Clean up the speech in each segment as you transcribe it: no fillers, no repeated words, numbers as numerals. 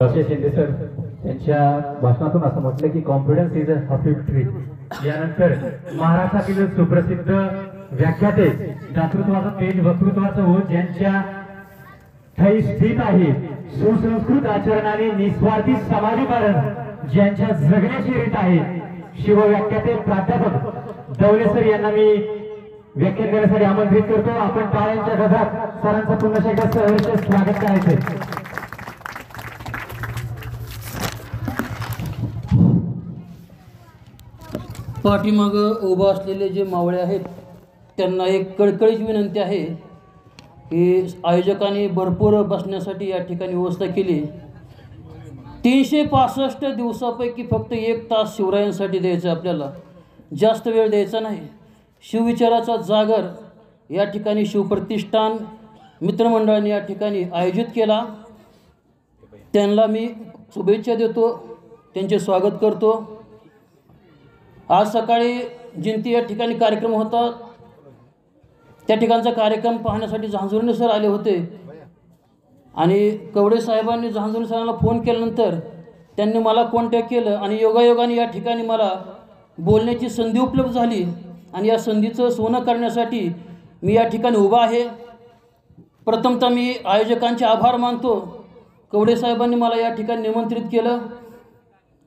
अक्षय Shinde sir त्यांच्या भाषणातून असं म्हटलं की confidence is a happy tree. यानंतर महाराष्ट्रातील सुप्रसिद्ध व्याख्याते दातृत्वाचं तेज वक्तृत्वाचं हो ज्यांच्या ठाई स्थित आहे, सुसंस्कृत आचरणाने निस्वार्थी समाजीकरण ज्यांच्या जगण्याची रीत आहे, शिवव्याख्याते प्राध्यापक दवले सर यांना मी व्याख्यान देण्यासाठी आमंत्रित करतो। आपण टाळ्यांच्या गजरात सरांचं पुन्हा एकदा सहर्ष स्वागत करायचंय। पाठीमागं उभा असलेले जे मावळे आहेत त्यांना एक कळकळीची विनंती आहे की आयोजकांनी भरपूर बसण्यासाठी या ठिकाणी व्यवस्था केली। 365 दिवसापैकी फक्त 1 तास शिवरायांसाठी द्यायचा, आपल्याला जास्त वेळ द्यायचा नाही। शिवविचाराचा जागर या ठिकाणी शिवप्रतिष्ठान मित्रमंडळाने या ठिकाणी आयोजित केला, त्यांना मी शुभेच्छा देतो, त्यांचे स्वागत करतो। आज सकाळी जिंती या ठिकाणी कार्यक्रम होता, त्या ठिकाणचा कार्यक्रम पाहण्यासाठी झांजुर्णे सर आले होते आणि कवडे साहेबांनी झांजुर्णे सरांना फोन केल्यानंतर त्यांनी मला कॉन्टॅक्ट केलं आणि योगायोगाने या ठिकाणी मला बोलण्याची संधी उपलब्ध झाली आणि या संधीचं सोनं करण्यासाठी मी या ठिकाणी उभा आहे। प्रथमतः मी आयोजकांचे आभार मानतो, कवडे साहेबांनी मला या ठिकाणी निमंत्रित केलं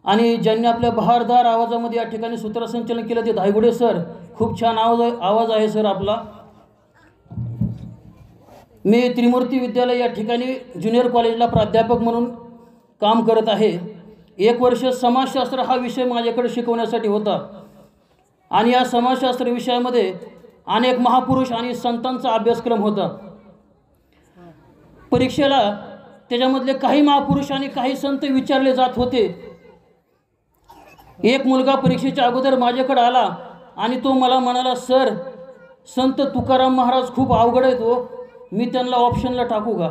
आणि ज्यांनी आपल्या बहारदार आवाजामध्ये या ठिकाणी सूत्रसंचलन केलं ते धायगुडे सर, खूप छान आवाज आहे सर आपला। मी त्रिमूर्ती विद्यालय या ठिकाणी ज्युनियर कॉलेजला प्राध्यापक म्हणून काम करत आहे। 1 वर्ष समाजशास्त्र हा विषय माझ्याकडे शिकवण्यासाठी होता आणि या समाजशास्त्र विषयामध्ये अनेक महापुरुष आणि संतांचा अभ्यासक्रम होता। परीक्षेला त्याच्यामधले काही महापुरुष आणि काही संत विचारले जात होते। एक मुलगा परीक्षेच्या अगोदर माझ्याकडे आला आणि तो मला म्हणाला, सर संत तुकाराम महाराज खूप अवघड आहेत हो, मी त्यांना ऑप्शनला टाकू का?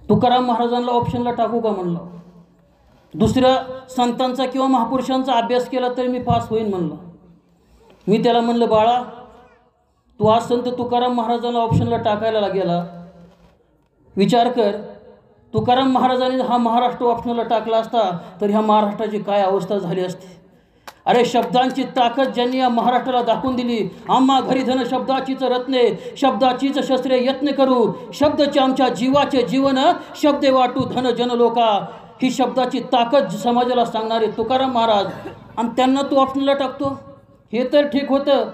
तुकाराम महाराजांना ऑप्शनला टाकू का म्हणलं। दुसऱ्या संतांचा किंवा महापुरुषांचा अभ्यास केला तरी मी पास होईन म्हणलं। मी त्याला म्हणलं, बाळा तू आज संत तुकाराम महाराजांना ऑप्शनला टाकायला गेला, विचार कर तुकाराम महाराजांनी हा महाराष्ट्र ऑप्शनला टाकला असता तर ह्या महाराष्ट्राची काय अवस्था झाली असती। अरे शब्दांची ताकद ज्यांनी या महाराष्ट्राला दाखवून दिली, आम्हा घरी धन शब्दाचीच रत्ने, शब्दाचीच शस्त्रे यत्न करू, शब्दचे आमच्या जीवाचे जीवन, शब्दे वाटू धन जन लोका, ही शब्दाची ताकद समाजाला सांगणारे तुकाराम महाराज, आणि त्यांना तू ऑप्शनला टाकतो, हे तर ठीक होतं।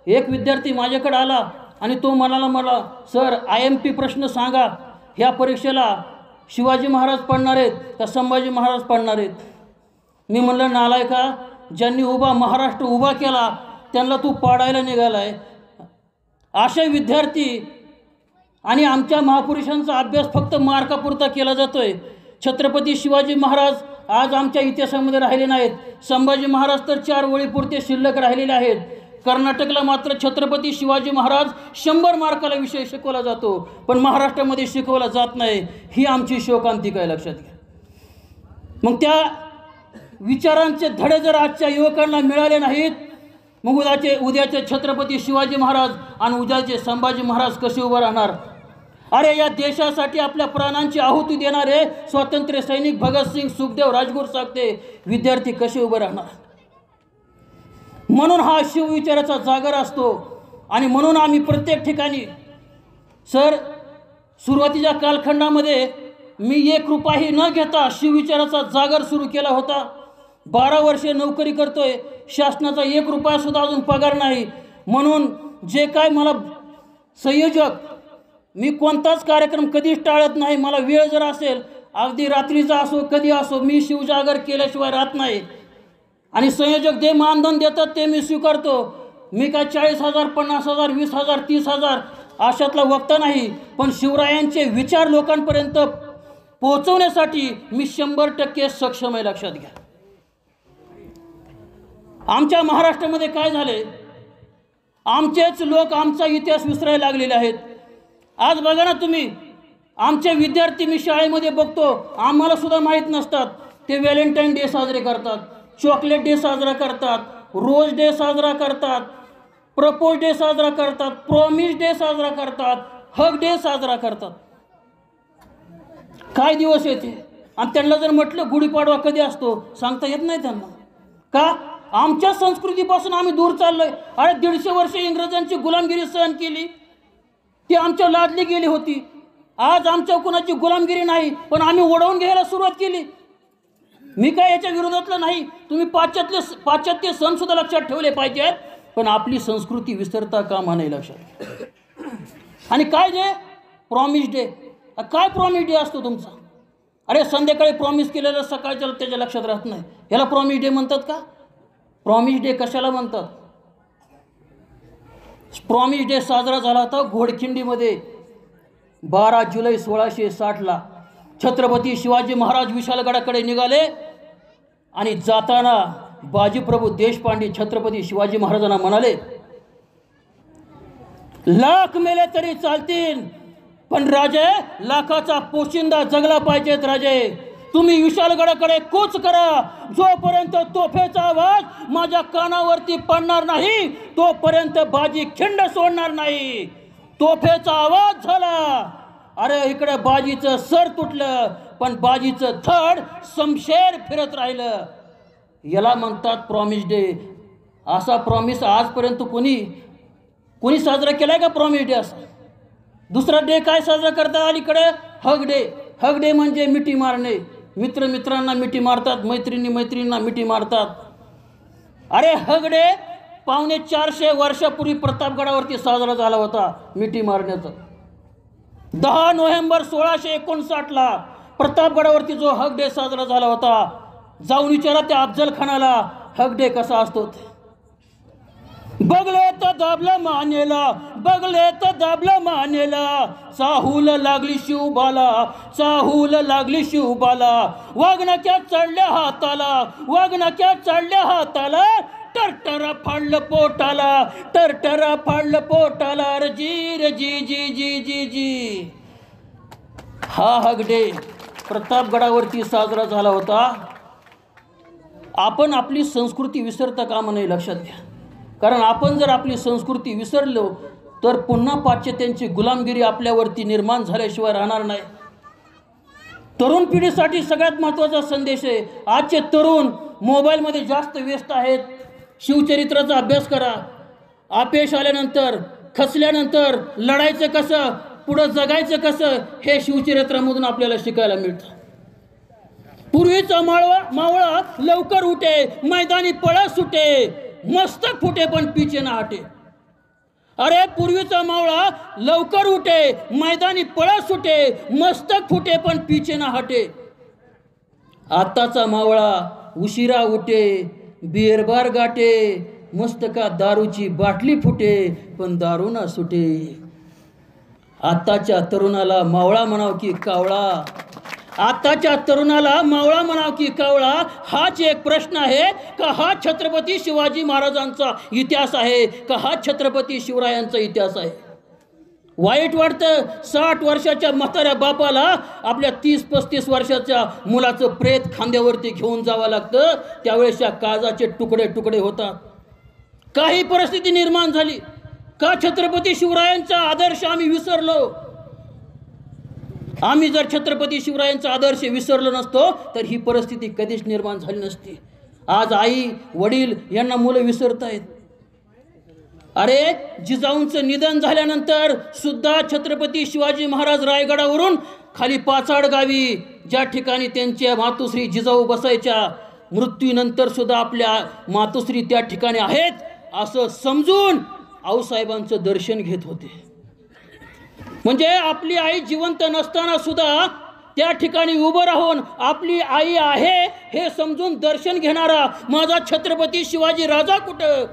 एक विद्यार्थी माझ्याकडे आला आणि तो म्हणाला मला, सर IMP प्रश्न सांगा, ह्या परीक्षेला शिवाजी महाराज पडणार आहेत का संभाजी महाराज पडणार आहेत? मी म्हणलं, नालायका, ज्यांनी महाराष्ट्र उभा केला त्यांना तू पाडायला निघालाय। असे विद्यार्थी आणि आमच्या महापुरुषांचा अभ्यास फक्त मार्कापुरता केला जातोय। छत्रपती शिवाजी महाराज आज आमच्या इतिहासामध्ये राहिले नाहीत, संभाजी महाराज तर 4 ओळीपुरते शिल्लक राहिलेले आहेत। कर्नाटकला मात्र छत्रपती शिवाजी महाराज 100 मार्काला विषय शिकवला जातो, पण महाराष्ट्रामध्ये शिकवला जात नाही, ही आमची शोकांतिका आहे, लक्षात घ्या। मग त्या विचारांचे धडे जर आजच्या युवकांना मिळाले नाहीत, मग उद्याचे छत्रपती शिवाजी महाराज आणि उद्याचे संभाजी महाराज कसे उभं राहणार? अरे या देशासाठी आपल्या प्राणांची आहुती देणारे स्वातंत्र्य सैनिक भगतसिंग, सुखदेव, राजगुरू सारखे विद्यार्थी कसे उभं राहणार? म्हणून हा शिवविचाराचा जागर असतो आणि म्हणून आम्ही प्रत्येक ठिकाणी, सर सुरुवातीच्या कालखंडामध्ये मी 1 रुपयाही न घेता शिवविचाराचा जागर सुरू केला होता। 12 वर्षे नोकरी करतोय, शासनाचा 1 रुपया सुद्धा अजून पगार नाही। म्हणून जे काय मला संयोजक, मी कोणताच कार्यक्रम कधीच टाळत नाही, मला वेळ जर असेल अगदी रात्रीचा असो कधी असो, मी शिवजागर केल्याशिवाय राहत नाही। आणि संयोजक जे मानधन देतात ते मी स्वीकारतो। मी काय 40,000, 50,000, 20,000, 30,000 अशातला वक्ता नाही, पण शिवरायांचे विचार लोकांपर्यंत पोहोचवण्यासाठी मी 100% सक्षम आहे, लक्षात घ्या। आमच्या महाराष्ट्रामध्ये काय झाले, आमचेच लोक आमचा इतिहास विसरायला लागलेले आहेत। आज बघा ना तुम्ही, आमचे विद्यार्थी मी शाळेमध्ये बघतो, आम्हाला सुद्धा माहीत नसतात, ते व्हॅलेंटाईन डे साजरे करतात, चॉकलेट डे साजरा करतात, रोज डे साजरा करतात, प्रपोज डे साजरा करतात, प्रॉमिस डे साजरा करतात, हग डे साजरा करतात। काय दिवस येते. आणि त्यांना जर म्हटलं गुढीपाडवा कधी असतो सांगता येत नाही त्यांना. का? आमच्या संस्कृतीपासून आम्ही दूर चाललोय. अरे 150 वर्ष इंग्रजांची गुलामगिरी सहन केली, ती आमच्या लादली गेली होती. आज आमच्या कुणाची गुलामगिरी नाही, पण आम्ही ओढवून घ्यायला सुरुवात केली. मी काय याच्या विरोधातलं नाही. तुम्ही पाश्चात्य सण सुद्धा लक्षात ठेवले पाहिजेत, पण आपली संस्कृती विसरता कामा नाही लक्षात. आणि काय जे प्रॉमिस डे, काय प्रॉमिस डे असतो तुमचा? अरे संध्याकाळी प्रॉमिस केलेलं सकाळच्या त्याच्या लक्षात राहत नाही, ह्याला प्रॉमिस डे म्हणतात का? प्रॉमिस डे कशाला म्हणतात? प्रॉमिस डे साजरा झाला होता घोडखिंडीमध्ये 12 जुलै 1660ला. छत्रपती शिवाजी महाराज विशाळगडाकडे निघाले आणि जाताना बाजीप्रभू देशपांडे छत्रपती शिवाजी महाराजांना म्हणाले, लाख मेले तरी चालतील, पण राजे लाखाचा पोशिंदा जगला पाहिजेत. राजे तुम्ही विशाळगडाकडे कूच करा. जोपर्यंत तोफेचा आवाज माझ्या कानावरती पडणार नाही तोपर्यंत बाजी खिंड सोडणार नाही. तोफेचा आवाज झाला, अरे इकडे बाजीचं सर तुटलं, पण बाजीचं धड समशेर फिरत राहिलं. याला म्हणतात प्रॉमिस डे. असा प्रॉमिस आजपर्यंत कोणी साजरा केलाय का प्रॉमिस डे? असा दुसरा डे काय साजरा करतात अलीकडे? Hug day. हग डे म्हणजे मिठी मारणे. मित्र मित्रांना मिठी मारतात, मैत्रिणी मैत्रिणींना मिठी मारतात. अरे हग डे 450 वर्षापूर्वी प्रतापगडावरती साजरा झाला होता मिठी मारण्याचा. 10 नोव्हेंबर 1659ला प्रतापगडावरती जो हग डे साजरा झाला होता. जाऊन विचारा त्या अफजल खानाला हग डे कसा असतो. बगले तर दाबलं मानेला, बगले तर दाबलं मानेला, चाहूल लागली शिवबाला, चाहूल लागली शिवबाला, वागणक्या चढल्या हाताला, वागणक्या चढल्या हाताला, टरटरा फाडलं पोटाला, टरटरा फाडलं पोटाला, रजी रजी जी जी जी जी. हा हग डे प्रतापगडावरती साजरा झाला होता. आपण आपली संस्कृती विसरता कामा नाही लक्षात घ्या. कारण आपण जर आपली संस्कृती विसरलो तर पुन्हा पाश्चात्यांची गुलामगिरी आपल्यावरती निर्माण झाल्याशिवाय राहणार नाही. तरुण पिढीसाठी सगळ्यात महत्त्वाचा संदेश आहे. आजचे तरुण मोबाईलमध्ये जास्त व्यस्त आहेत. शिवचरित्राचा अभ्यास करा. अपयश आल्यानंतर, खचल्यानंतर लढायचं कसं, पुढं जगायचं कसं, हे शिवचरित्रामधून आपल्याला शिकायला मिळतं. पूर्वीचा मावळा लवकर उठे, मैदानी पळा सुटे, मस्तक फुटे पण पिचे ना हटे. अरे पूर्वीचा मावळा लवकर उठे, मैदानी पळा सुटे, मस्तक फुटे पण पिचे ना हटे. आताचा मावळा उशिरा उठे, बिअरबार गाठे, मस्तका दारूची बाटली फुटे पण दारू ना सुटे. आताच्या तरुणाला मावळा म्हणाव की कावळा, आताच्या तरुणाला मावळा म्हणाव की कावळा, हाच एक प्रश्न आहे का हा छत्रपती शिवाजी महाराजांचा इतिहास आहे का हा छत्रपती शिवरायांचा इतिहास आहे. वाईट वाटतं 60 वर्षाच्या म्हाताऱ्या बापाला आपल्या 30-35 वर्षाच्या मुलाचं प्रेत खांद्यावरती घेऊन जावं लागतं. त्यावेळेस या काळजाचे तुकडे तुकडे होतात. काही परिस्थिती निर्माण झाली का छत्रपती शिवरायांचा आदर्श आम्ही विसरलो. आम्ही जर छत्रपती शिवरायांचा आदर्श विसरलो नसतो तर ही परिस्थिती कधीच निर्माण झाली नसती. आज आई वडील यांना मुलं विसरत आहेत. अरे जिजाऊंचं निधन झाल्यानंतर सुद्धा छत्रपती शिवाजी महाराज रायगडावरून खाली पाचाड गावी ज्या ठिकाणी त्यांच्या मातोश्री जिजाऊ बसायच्या, मृत्यूनंतर सुद्धा आपल्या मातोश्री त्या ठिकाणी आहेत असं समजून आऊसाहेबांचं दर्शन घेत होते. म्हणजे आपली आई जिवंत नसताना सुद्धा त्या ठिकाणी उभं राहून आपली आई आहे हे समजून दर्शन घेणारा माझा छत्रपती शिवाजी राजा कुठं,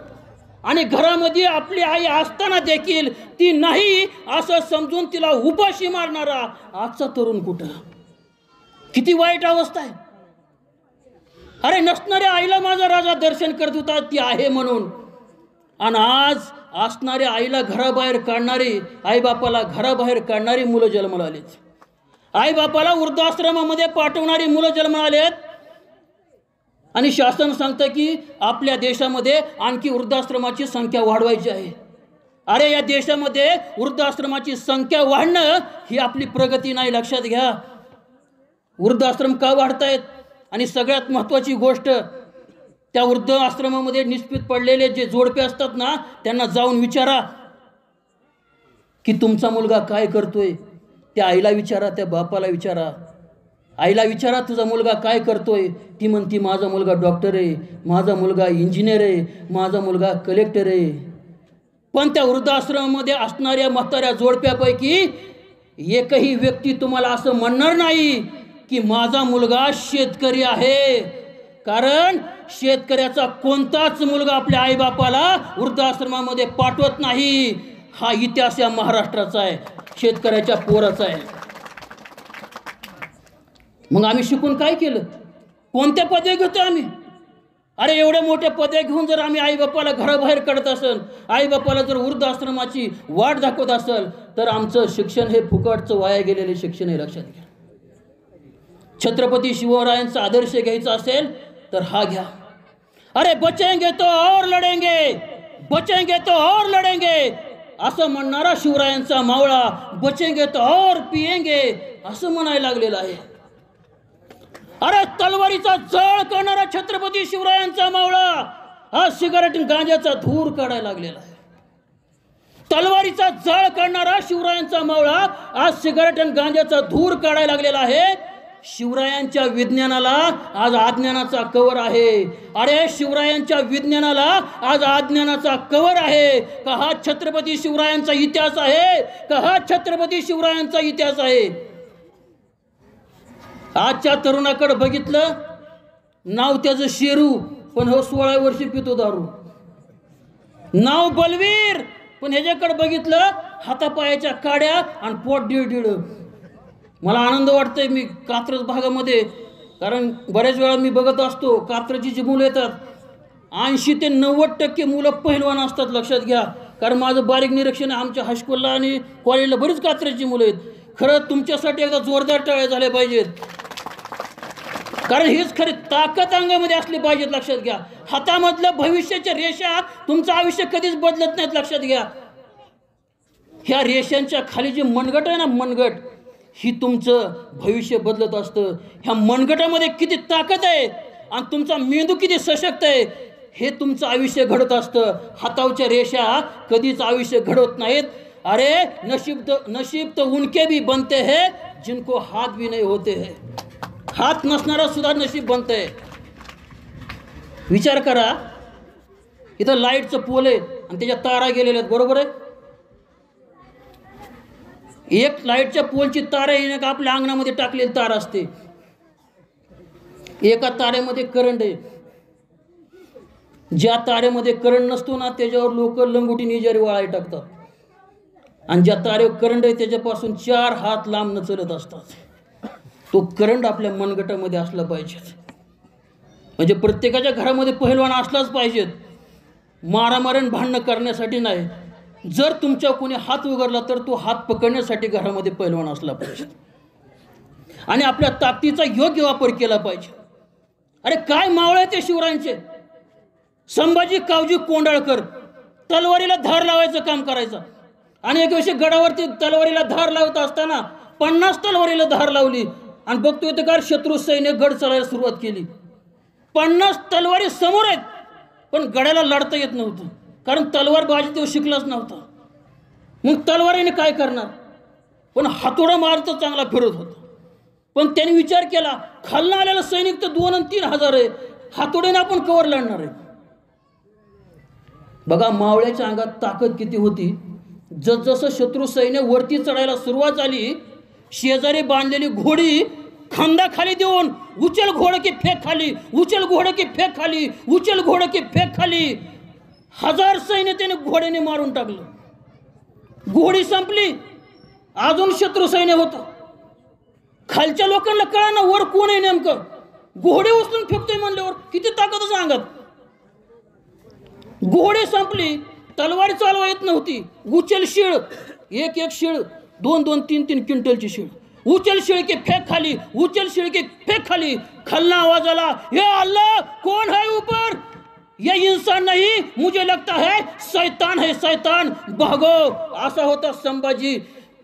आणि घरामध्ये आपली आई असताना देखील ती नाही असं समजून तिला उपाशी मारणारा आजचा तरुण कुठं. किती वाईट अवस्था आहे. अरे नसणाऱ्या आईला माझा राजा दर्शन करत होता ती आहे म्हणून, आणि आज असणाऱ्या आईला घराबाहेर काढणारी, आईबापाला घराबाहेर काढणारी मुलं जन्माला आलीत. आईबापाला वृद्धाश्रमामध्ये पाठवणारी मुलं जन्माला आलेत. आणि शासन सांगतं की आपल्या देशामध्ये आणखी वृद्धाश्रमाची संख्या वाढवायची आहे. अरे या देशामध्ये वृद्धाश्रमाची संख्या वाढणं ही आपली प्रगती नाही लक्षात घ्या. वृद्धाश्रम का वाढतायत? आणि सगळ्यात महत्त्वाची गोष्ट, त्या वृद्ध आश्रमामध्ये निष्पित पडलेले जे जोडपे असतात ना, त्यांना जाऊन विचारा की तुमचा मुलगा काय करतोय. त्या आईला विचारा, त्या बापाला विचारा. आईला विचारा तुझा मुलगा काय करतोय. ती म्हणती माझा मुलगा डॉक्टर आहे, माझा मुलगा इंजिनियर आहे, माझा मुलगा कलेक्टर आहे. पण त्या वृद्धाश्रमामध्ये असणाऱ्या म्हाताऱ्या जोडप्यापैकी एकही व्यक्ती तुम्हाला असं म्हणणार नाही की माझा मुलगा शेतकरी आहे. कारण शेतकऱ्याचा कोणताच मुलगा आपल्या आईबापाला वृद्धाश्रमामध्ये पाठवत नाही. हा इतिहास या महाराष्ट्राचा आहे, शेतकऱ्याच्या पोराचा आहे. मग आम्ही शिकून काय केलं? कोणत्या पदे घेतो आम्ही? अरे एवढे मोठे पदे घेऊन जर आम्ही आईबापाला घराबाहेर काढत असेल, आईबापाला जर वृद्धाश्रमाची वाट दाखवत असेल, तर आमचं शिक्षण हे फुकटचं वाया गेलेले शिक्षण आहे, लक्षात घ्या. छत्रपती शिवरायांचा आदर्श घ्यायचा असेल तर हा घ्या. अरे बचेंगे तो और लढेंगे, बचेंगे तो और लढेंगे असं म्हणणारा शिवरायांचा मावळा बचेंगे तो और पिएंगे असं म्हणायला लागलेला आहे. अरे तलवारीचा जळ करणारा छत्रपती शिवरायांचा मावळा आज सिगारेट गांजाचा धूर काढायला लागलेला आहे. तलवारीचा जळ करणारा शिवरायांचा मावळा आज सिगारेट आणि गांजाचा धूर काढायला लागलेला आहे. शिवरायांच्या विज्ञानाला आज अज्ञानाचा कवर आहे. अरे शिवरायांच्या विज्ञानाला आज अज्ञानाचा कवर आहे. का हा छत्रपती शिवरायांचा इतिहास आहे? का हा छत्रपती शिवरायांचा इतिहास आहे? आजच्या तरुणाकडे बघितलं, नाव त्याचं शेरू, पण हो 16 वर्षी पितो दारू. नाव बलवीर, पण ह्याच्याकडे बघितलं हातापायाच्या काड्या आणि पोट डिळ. मला आनंद वाटतोय मी कात्रज भागामध्ये, कारण बऱ्याच वेळा मी बघत असतो कात्रजची जी मुलं येतात 80 ते 90% मुलं पहिलवान असतात, लक्षात घ्या. कारण माझं बारीक निरीक्षण आहे, आमच्या हायस्कूलला आणि कॉलेजला बरीच कात्रजची मुलं आहेत. खरं तुमच्यासाठी एकदा जोरदार टाळ्या झाल्या पाहिजेत, कारण हीच खरी ताकद अंगामध्ये असली पाहिजेत, लक्षात घ्या. हातामधल्या भविष्याच्या रेषा तुमचं आयुष्य कधीच बदलत नाहीत, लक्षात घ्या. ह्या रेषांच्या खाली जी मनगट आहे ना, मनगट, ही तुमचं भविष्य बदलत असतं. ह्या मनगटामध्ये किती ताकद आहे आणि तुमचा मेंदू किती सशक्त आहे हे तुमचं आयुष्य घडत असतं. हातावच्या रेषा कधीच आयुष्य घडवत नाहीत. अरे नशीब तो उनके भी बनते हैं जिनको हाथ भी नहीं होते हैं. हात नसणारा सुद्धा नशीब बनतंय. विचार करा, इथं लाईटचं पोल आहे आणि त्याच्या तारा गेलेल्या आहेत, बरोबर आहे. एक लाईटच्या पोलची तार आहे का आपल्या अंगणामध्ये टाकलेली तार असते. एका तारेमध्ये करंट आहे. ज्या तारेमध्ये करंट नसतो ना त्याच्यावर लोक लंगोटी निजारी वाळाय टाकतात, आणि ज्या तारेवर करंट आहे त्याच्यापासून 4 हात लांब न चलत असतात. तो करंट आपल्या मनगटामध्ये असला पाहिजे. म्हणजे प्रत्येकाच्या घरामध्ये पहिलवान असलाच पाहिजेत. मारामारण भांडणं करण्यासाठी नाही. जर तुमच्या कोणी हात उघडला तर तो हात पकडण्यासाठी घरामध्ये पहिलवान असला पाहिजे आणि आपल्या ताकदीचा योग्य वापर केला पाहिजे. अरे काय मावळे ते शिवरायांचे. संभाजी कावजी कोंडाळकर तलवारीला धार लावायचं काम करायचं, आणि एक वर्षी गडावरती तलवारीला धार लावत असताना 50 तलवारीला धार लावली आणि बघतोय तर का शत्रू सैन्य गड चढायला सुरुवात केली. 50 तलवारी समोर आहेत, पण गडाला लढता येत नव्हतं, कारण तलवार बाजी तो शिकलाच नव्हता. मग तलवारीने काय करणार? पण हातोडा मारतो चांगला फिरत होता. पण त्याने विचार केला, खालनं आलेला सैनिक तर 2 आणि 3 हजार आहे, हातोड्याने आपण कवर लढणार आहे. बघा मावळ्याच्या अंगात ताकद किती होती. जसजसं शत्रू सैन्य वरती चढायला सुरुवात झाली, शेजारी बांधलेली घोडी खांदा खाली देऊन उचल घोड की फेक खाली, उचल घोड की फेक खाली, उचल घोड की फेक खाली. 1000 सैन्य त्याने घोड्याने मारून टाकलं. घोडी संपली, अजून शत्रू सैन्य होतं. खालच्या लोकांना कळा ना वर कोण आहे नेमकं. घोडे उचलून फेकतोय म्हणल्यावर किती ताकद सांगत. घोडे संपली, तलवारी चालवा येत नव्हती. उचल शिळ, एक शिळ, 2-2, 3-3 क्विंटलची शिळ. उचल शिळ की फेक खाली, उचल शिळ की फेक खाली. खालना आवाज आला, ये अल्लाह कौन है ऊपर? ये इंसान नहीं, मुझे लगता है शैतान है, शैतान भागो. असा होता संभाजी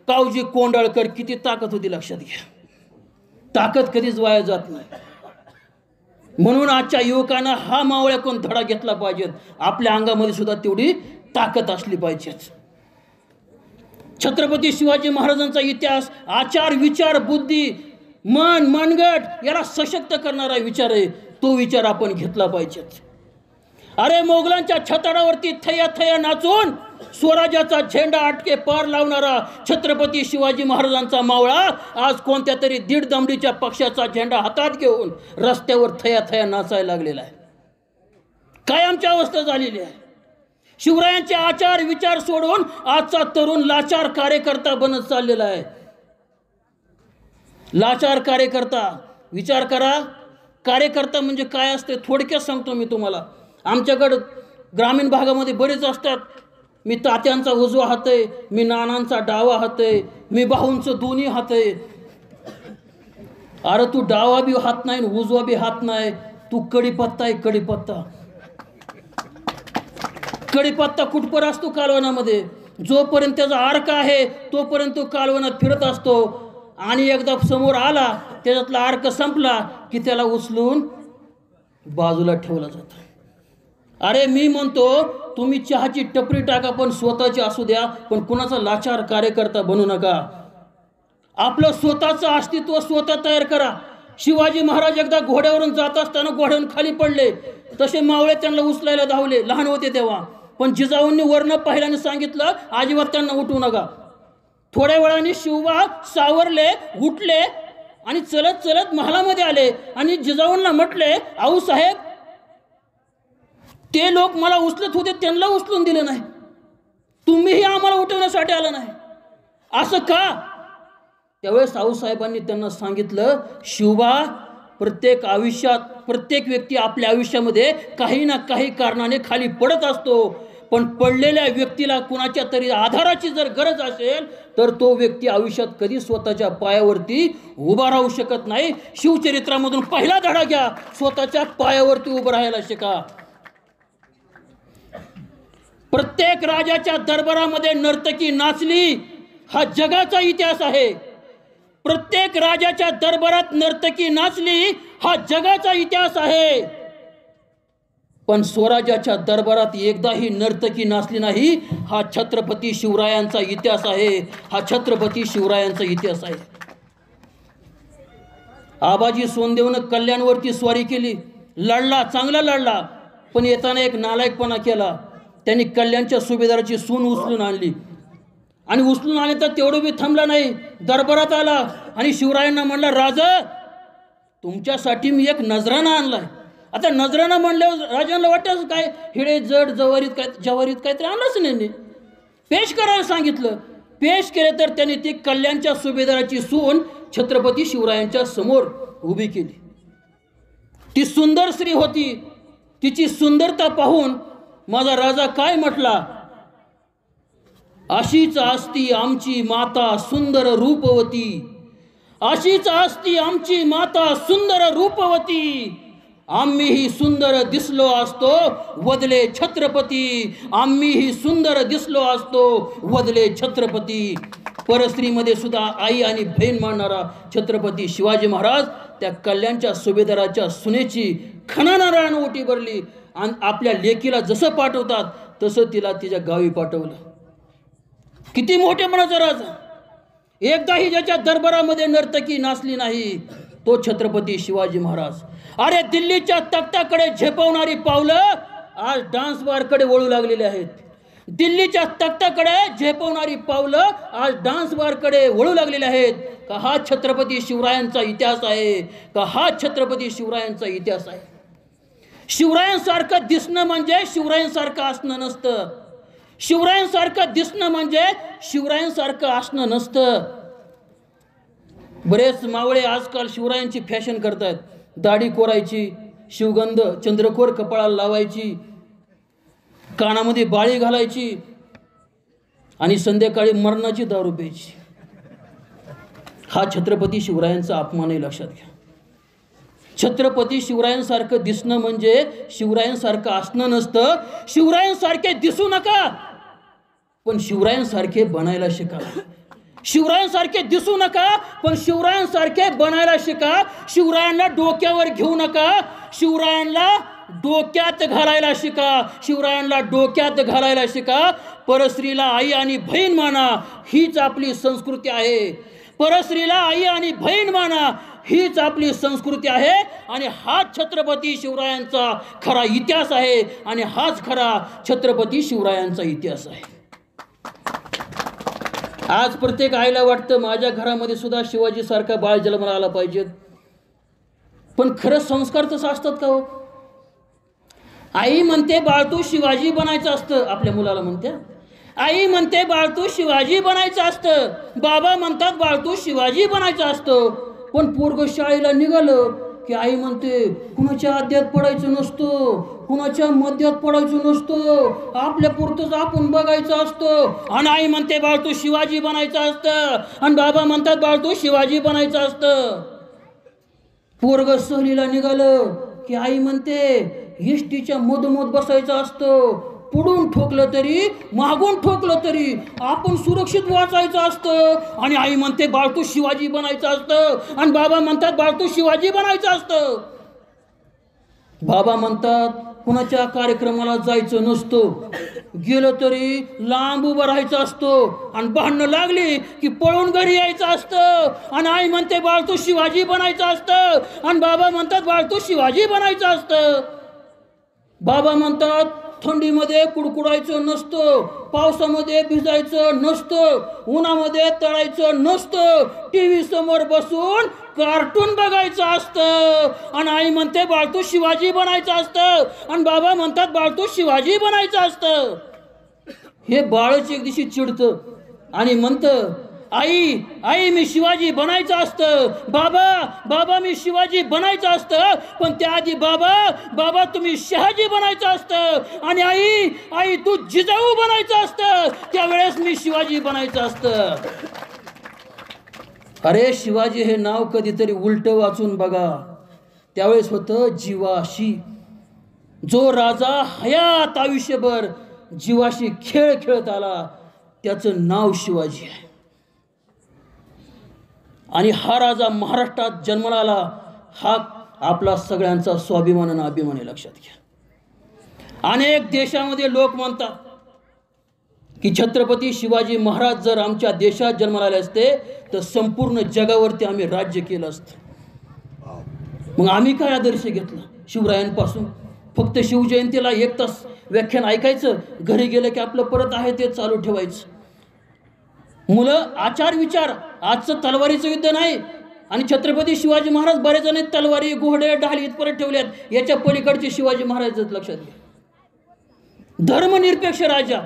कावजी कोंडाळकर. किती ताकद होती लक्षात घ्या. ताकद कधीच वाया जात नाही. म्हणून आजच्या युवकांना हा मावळ्याकडून धडा घेतला पाहिजे. आपल्या अंगामध्ये सुद्धा तेवढी ताकद असली पाहिजे. छत्रपती शिवाजी महाराजांचा इतिहास आचार विचार बुद्धी मन मनगट याला सशक्त करणारा विचार आहे. तो विचार आपण घेतला पाहिजे. अरे मोगलांच्या छताडावरती थया थया नाचून स्वराज्याचा झेंडा आटके पार लावणारा छत्रपती शिवाजी महाराजांचा मावळा आज कोणत्या तरी दीड दमडीच्या पक्षाचा झेंडा हातात घेऊन रस्त्यावर थया थया नाचायला लागलेला आहे. काय आमची अवस्था झालेली आहे. शिवरायांचे आचार विचार सोडून आजचा तरुण लाचार कार्यकर्ता बनत चाललेला आहे. लाचार कार्यकर्ता. विचार करा कार्यकर्ता म्हणजे काय असते. थोडक्यात सांगतो मी तुम्हाला. आमच्याकडं ग्रामीण भागामध्ये बरेच असतात. मी तात्यांचा उजवा हात आहे, मी नानांचा डावा हात आहे, मी भाऊंचं दोन्ही हात आहे. अरे तू डावा बी हात नाही उजवा बी हात नाही, तू कडीपत्ता आहे. कडीपत्ता कडीपत्ता कुठपर असतो कालवनामध्ये. जोपर्यंत त्याचा अर्क आहे तोपर्यंत तो कालवनात फिरत असतो आणि एकदा समोर आला त्याच्यातला अर्क संपला की त्याला उचलून बाजूला ठेवला जातो. अरे मी म्हणतो तुम्ही चहाची टपरी टाका पण स्वतःची असू द्या, पण कुणाचा लाचार कार्यकर्ता बनू नका. आपलं स्वतःचं अस्तित्व स्वतः तयार करा. शिवाजी महाराज एकदा घोड्यावरून जात असताना घोड्यावरून खाली पडले, तसे मावळे त्यांना उचलायला धावले. लहान होते तेव्हा, पण जिजाऊंनी वर्ण पाहिल्याने सांगितलं अजिबात त्यांना उठवू नका. थोड्या वेळाने शिवबा सावरले उठले आणि चलत चलत महालामध्ये आले आणि जिजाऊंना म्हटले आऊसाहेब ते लोक मला उचलत होते त्यांना उचलून दिलं नाही, तुम्हीही आम्हाला उठवण्यासाठी आला नाही असं का. त्यावेळेस आऊसाहेबांनी त्यांना सांगितलं शिवबा प्रत्येक आयुष्यात प्रत्येक व्यक्ती आपल्या आयुष्यामध्ये काही ना काही कारणाने खाली पडत असतो, पण पडलेल्या व्यक्तीला कुणाच्या तरी आधाराची जर गरज असेल तर तो व्यक्ती आयुष्यात कधी स्वतःच्या पायावरती उभा राहू शकत नाही. शिवचरित्रामधून पहिला धडा घ्या, स्वतःच्या पायावरती उभं राहायला शिका. प्रत्येक राजाच्या दरबारामध्ये नर्तकी नाचली हा जगाचा इतिहास आहे. प्रत्येक राजाच्या दरबारात नर्तकी नाचली हा जगाचा इतिहास आहे. पण स्वराज्याच्या दरबारात एकदाही नर्तकी नाचली नाही हा छत्रपती शिवरायांचा इतिहास आहे. हा छत्रपती शिवरायांचा इतिहास आहे. आबाजी सोनदेवनं कल्याणवरती स्वारी केली, लढला, चांगला लढला, पण येताना एक नालायकपणा केला. त्यांनी कल्याणच्या सुभेदाराची सून उचलून आणली आणि उचलून आले तर तेवढं बी थांबला नाही, दरबारात आला आणि शिवरायांना म्हणला राजा तुमच्यासाठी मी एक नजराणा आणलाय. आता नजराणा म्हणल्यावर राजांना वाटतं काय हिडे जड जवारीत काहीतरी आणलंच नाही. पेश करायला सांगितलं. पेश केले तर त्यांनी ती कल्याणच्या सुभेदाराची सून छत्रपती शिवरायांच्या समोर उभी केली. ती सुंदर स्त्री होती. तिची सुंदरता पाहून माझा राजा काय म्हटला, अशीच असती आमची माता सुंदर रूपवती, अशीच असती आमची माता सुंदर रूपवती, आम्हीही सुंदर दिसलो असतो वदले छत्रपती, आम्हीही सुंदर दिसलो असतो वदले छत्रपती. परस्त्रीमध्ये सुद्धा आई आणि बहीण मानणारा छत्रपती शिवाजी महाराज त्या कल्याणच्या सुभेदाराच्या सुनेची खणानारायण ओटी भरली आणि आपल्या लेकीला जसं पाठवतात तसं तिला तिच्या गावी पाठवलं. किती मोठेपणाचा राजा. एकदाही ज्याच्या दरबारामध्ये नर्तकी नाचली नाही तो छत्रपती शिवाजी महाराज. अरे दिल्लीच्या तख्ताकडे झेपवणारी पावलं आज डान्स बारकडे वळू लागलेली आहेत. दिल्लीच्या तख्ताकडे झेपवणारी पावलं आज डान्स बारकडे वळू लागलेले आहेत. का हा छत्रपती शिवरायांचा इतिहास आहे, का हा छत्रपती शिवरायांचा इतिहास आहे. शिवरायांसारखं दिसणं म्हणजे शिवरायांसारखं असणं नसतं. शिवरायांसारखं दिसणं म्हणजे शिवरायांसारखं असणं नसतं. बरेच मावळे आजकाल शिवरायांची फॅशन करतात. दाढी कोरायची, शिवगंध चंद्रकोर कपाळाला लावायची, कानामध्ये बाळी घालायची आणि संध्याकाळी मरणाची दारू प्यायची. हा छत्रपती शिवरायांचा अपमान आहे, लक्षात घ्या. छत्रपती शिवरायांसारखं दिसणं म्हणजे शिवरायांसारखं असणं नसतं. शिवरायांसारखे दिसू नका, पण शिवरायांसारखे बनायला शिका. शिवरायांसारखे दिसू नका, पण शिवरायांसारखे बनायला शिका. शिवरायांना डोक्यावर घेऊ नका, शिवरायांना डोक्यात घालायला शिका. शिवरायांना डोक्यात घालायला शिका. परस्त्रीला आई आणि बहीण माना, हीच आपली संस्कृती आहे. परस्त्रीला आई आणि बहीण माना, हीच आपली संस्कृती आहे. आणि हाच छत्रपती शिवरायांचा खरा इतिहास आहे. आणि हाच खरा छत्रपती शिवरायांचा इतिहास आहे. आज प्रत्येक आईला वाटतं माझ्या घरामध्ये सुद्धा शिवाजीसारखा बाळ जन्माला आला पाहिजे. पण खरं संस्कार तसं असतात का हो? आई म्हणते बाळ तू शिवाजी बनायचं असतं, आपल्या मुलाला म्हणते. आई म्हणते बाळ तू शिवाजी बनायचं असतं. बाबा म्हणतात बाळ तू शिवाजी बनायचं असतं. पण पोरग शाळेला निघालं की आई म्हणते कुणाच्या आद्यात पडायचं नसतं, कुणाच्या मध्यात पडायचं नसतं, आपल्या पुरतंच आपण बघायचं असतं. आणि आई म्हणते बाळ तू शिवाजी बनायचं असतं. आणि बाबा म्हणतात बाळ तू शिवाजी बनायचं असतं. पोरग सहलीला निघालं की आई म्हणते एसटीच्या मधोमध बसायचं असतं. पुढून ठोकलं तरी मागून ठोकलं तरी आपण सुरक्षित वाचायचं असतं. आणि आई म्हणते बाळ तू शिवाजी बनायचं असतं. आणि बाबा म्हणतात बाळ तू शिवाजी बनायचं असतं. बाबा म्हणतात कुणाच्या कार्यक्रमाला जायचं नसतं, गेलं तरी लांब उभं राहायचं असतं. आणि भांडणं लागली की पळून घरी यायचं असतं. आणि आई म्हणते बाळ तू शिवाजी बनायचं असतं. आणि बाबा म्हणतात बाळ तू शिवाजी बनायचं असतं. बाबा म्हणतात थंडीमध्ये कुडकुडायचं नसतं, पावसामध्ये भिजायचं नसतं, उन्हामध्ये तळायचं नसतं, टीव्ही समोर बसून कार्टून बघायचं असतं. आणि आई म्हणते बाळ तू शिवाजी बनायचं असतं. आणि बाबा म्हणतात बाळ तू शिवाजी बनायचं असतं. हे बाळच एक दिवशी चिडतं आणि म्हणतं आई आई मी शिवाजी बनायचं असतं. बाबा बाबा मी शिवाजी बनायचं असतं. पण त्याआधी बाबा बाबा तुम्ही शहाजी बनायचं असतं. आणि आई आई तू जिजाऊ बनायचं असतं. त्यावेळेस मी शिवाजी बनायचं असतं. अरे शिवाजी हे नाव कधीतरी उलट वाचून बघा. त्यावेळेस होतं जीवाशी. जो राजा हयात आयुष्यभर जीवाशी खेळ खेळत आला त्याचं नाव शिवाजी आहे. आणि हा राजा महाराष्ट्रात जन्माला आला, हा आपला सगळ्यांचा स्वाभिमान आणि अभिमान आहे, लक्षात घ्या. अनेक देशामध्ये लोक म्हणतात की छत्रपती शिवाजी महाराज जर आमच्या देशात जन्माला आले असते तर संपूर्ण जगावरती आम्ही राज्य केलं असतं. मग आम्ही काय आदर्श घेतला शिवरायांपासून? फक्त शिवजयंतीला 1 तास व्याख्यान ऐकायचं, घरी गेलं की आपलं परत आहे ते चालू ठेवायचं. मुलं आचार विचार, आजचं तलवारीचं युद्ध नाही. आणि छत्रपती शिवाजी महाराज बरेच जण तलवारी घोडे ढाल इथपर्यंत ठेवल्यात, याच्या पलीकडचे शिवाजी महाराज लक्षात घ्या. धर्मनिरपेक्ष राजा,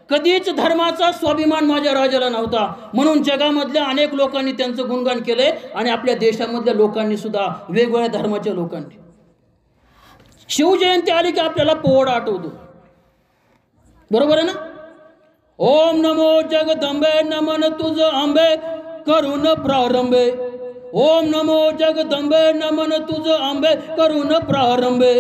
कधीच धर्माचा स्वाभिमान माझ्या राजाला नव्हता. म्हणून जगामधल्या अनेक लोकांनी त्यांचं गुणगान केले आणि आपल्या देशामधल्या लोकांनी सुद्धा, वेगवेगळ्या धर्माच्या लोकांनी. शिवजयंती आली की आपल्याला पोवाडा आठवतो, बरोबर आहे ना? ओम नमो जगदंबे नमन तुझ आंबे करून प्रारंभे. ओम नमो जगदंबे नमन तुझ आंबे करून प्रारंभे.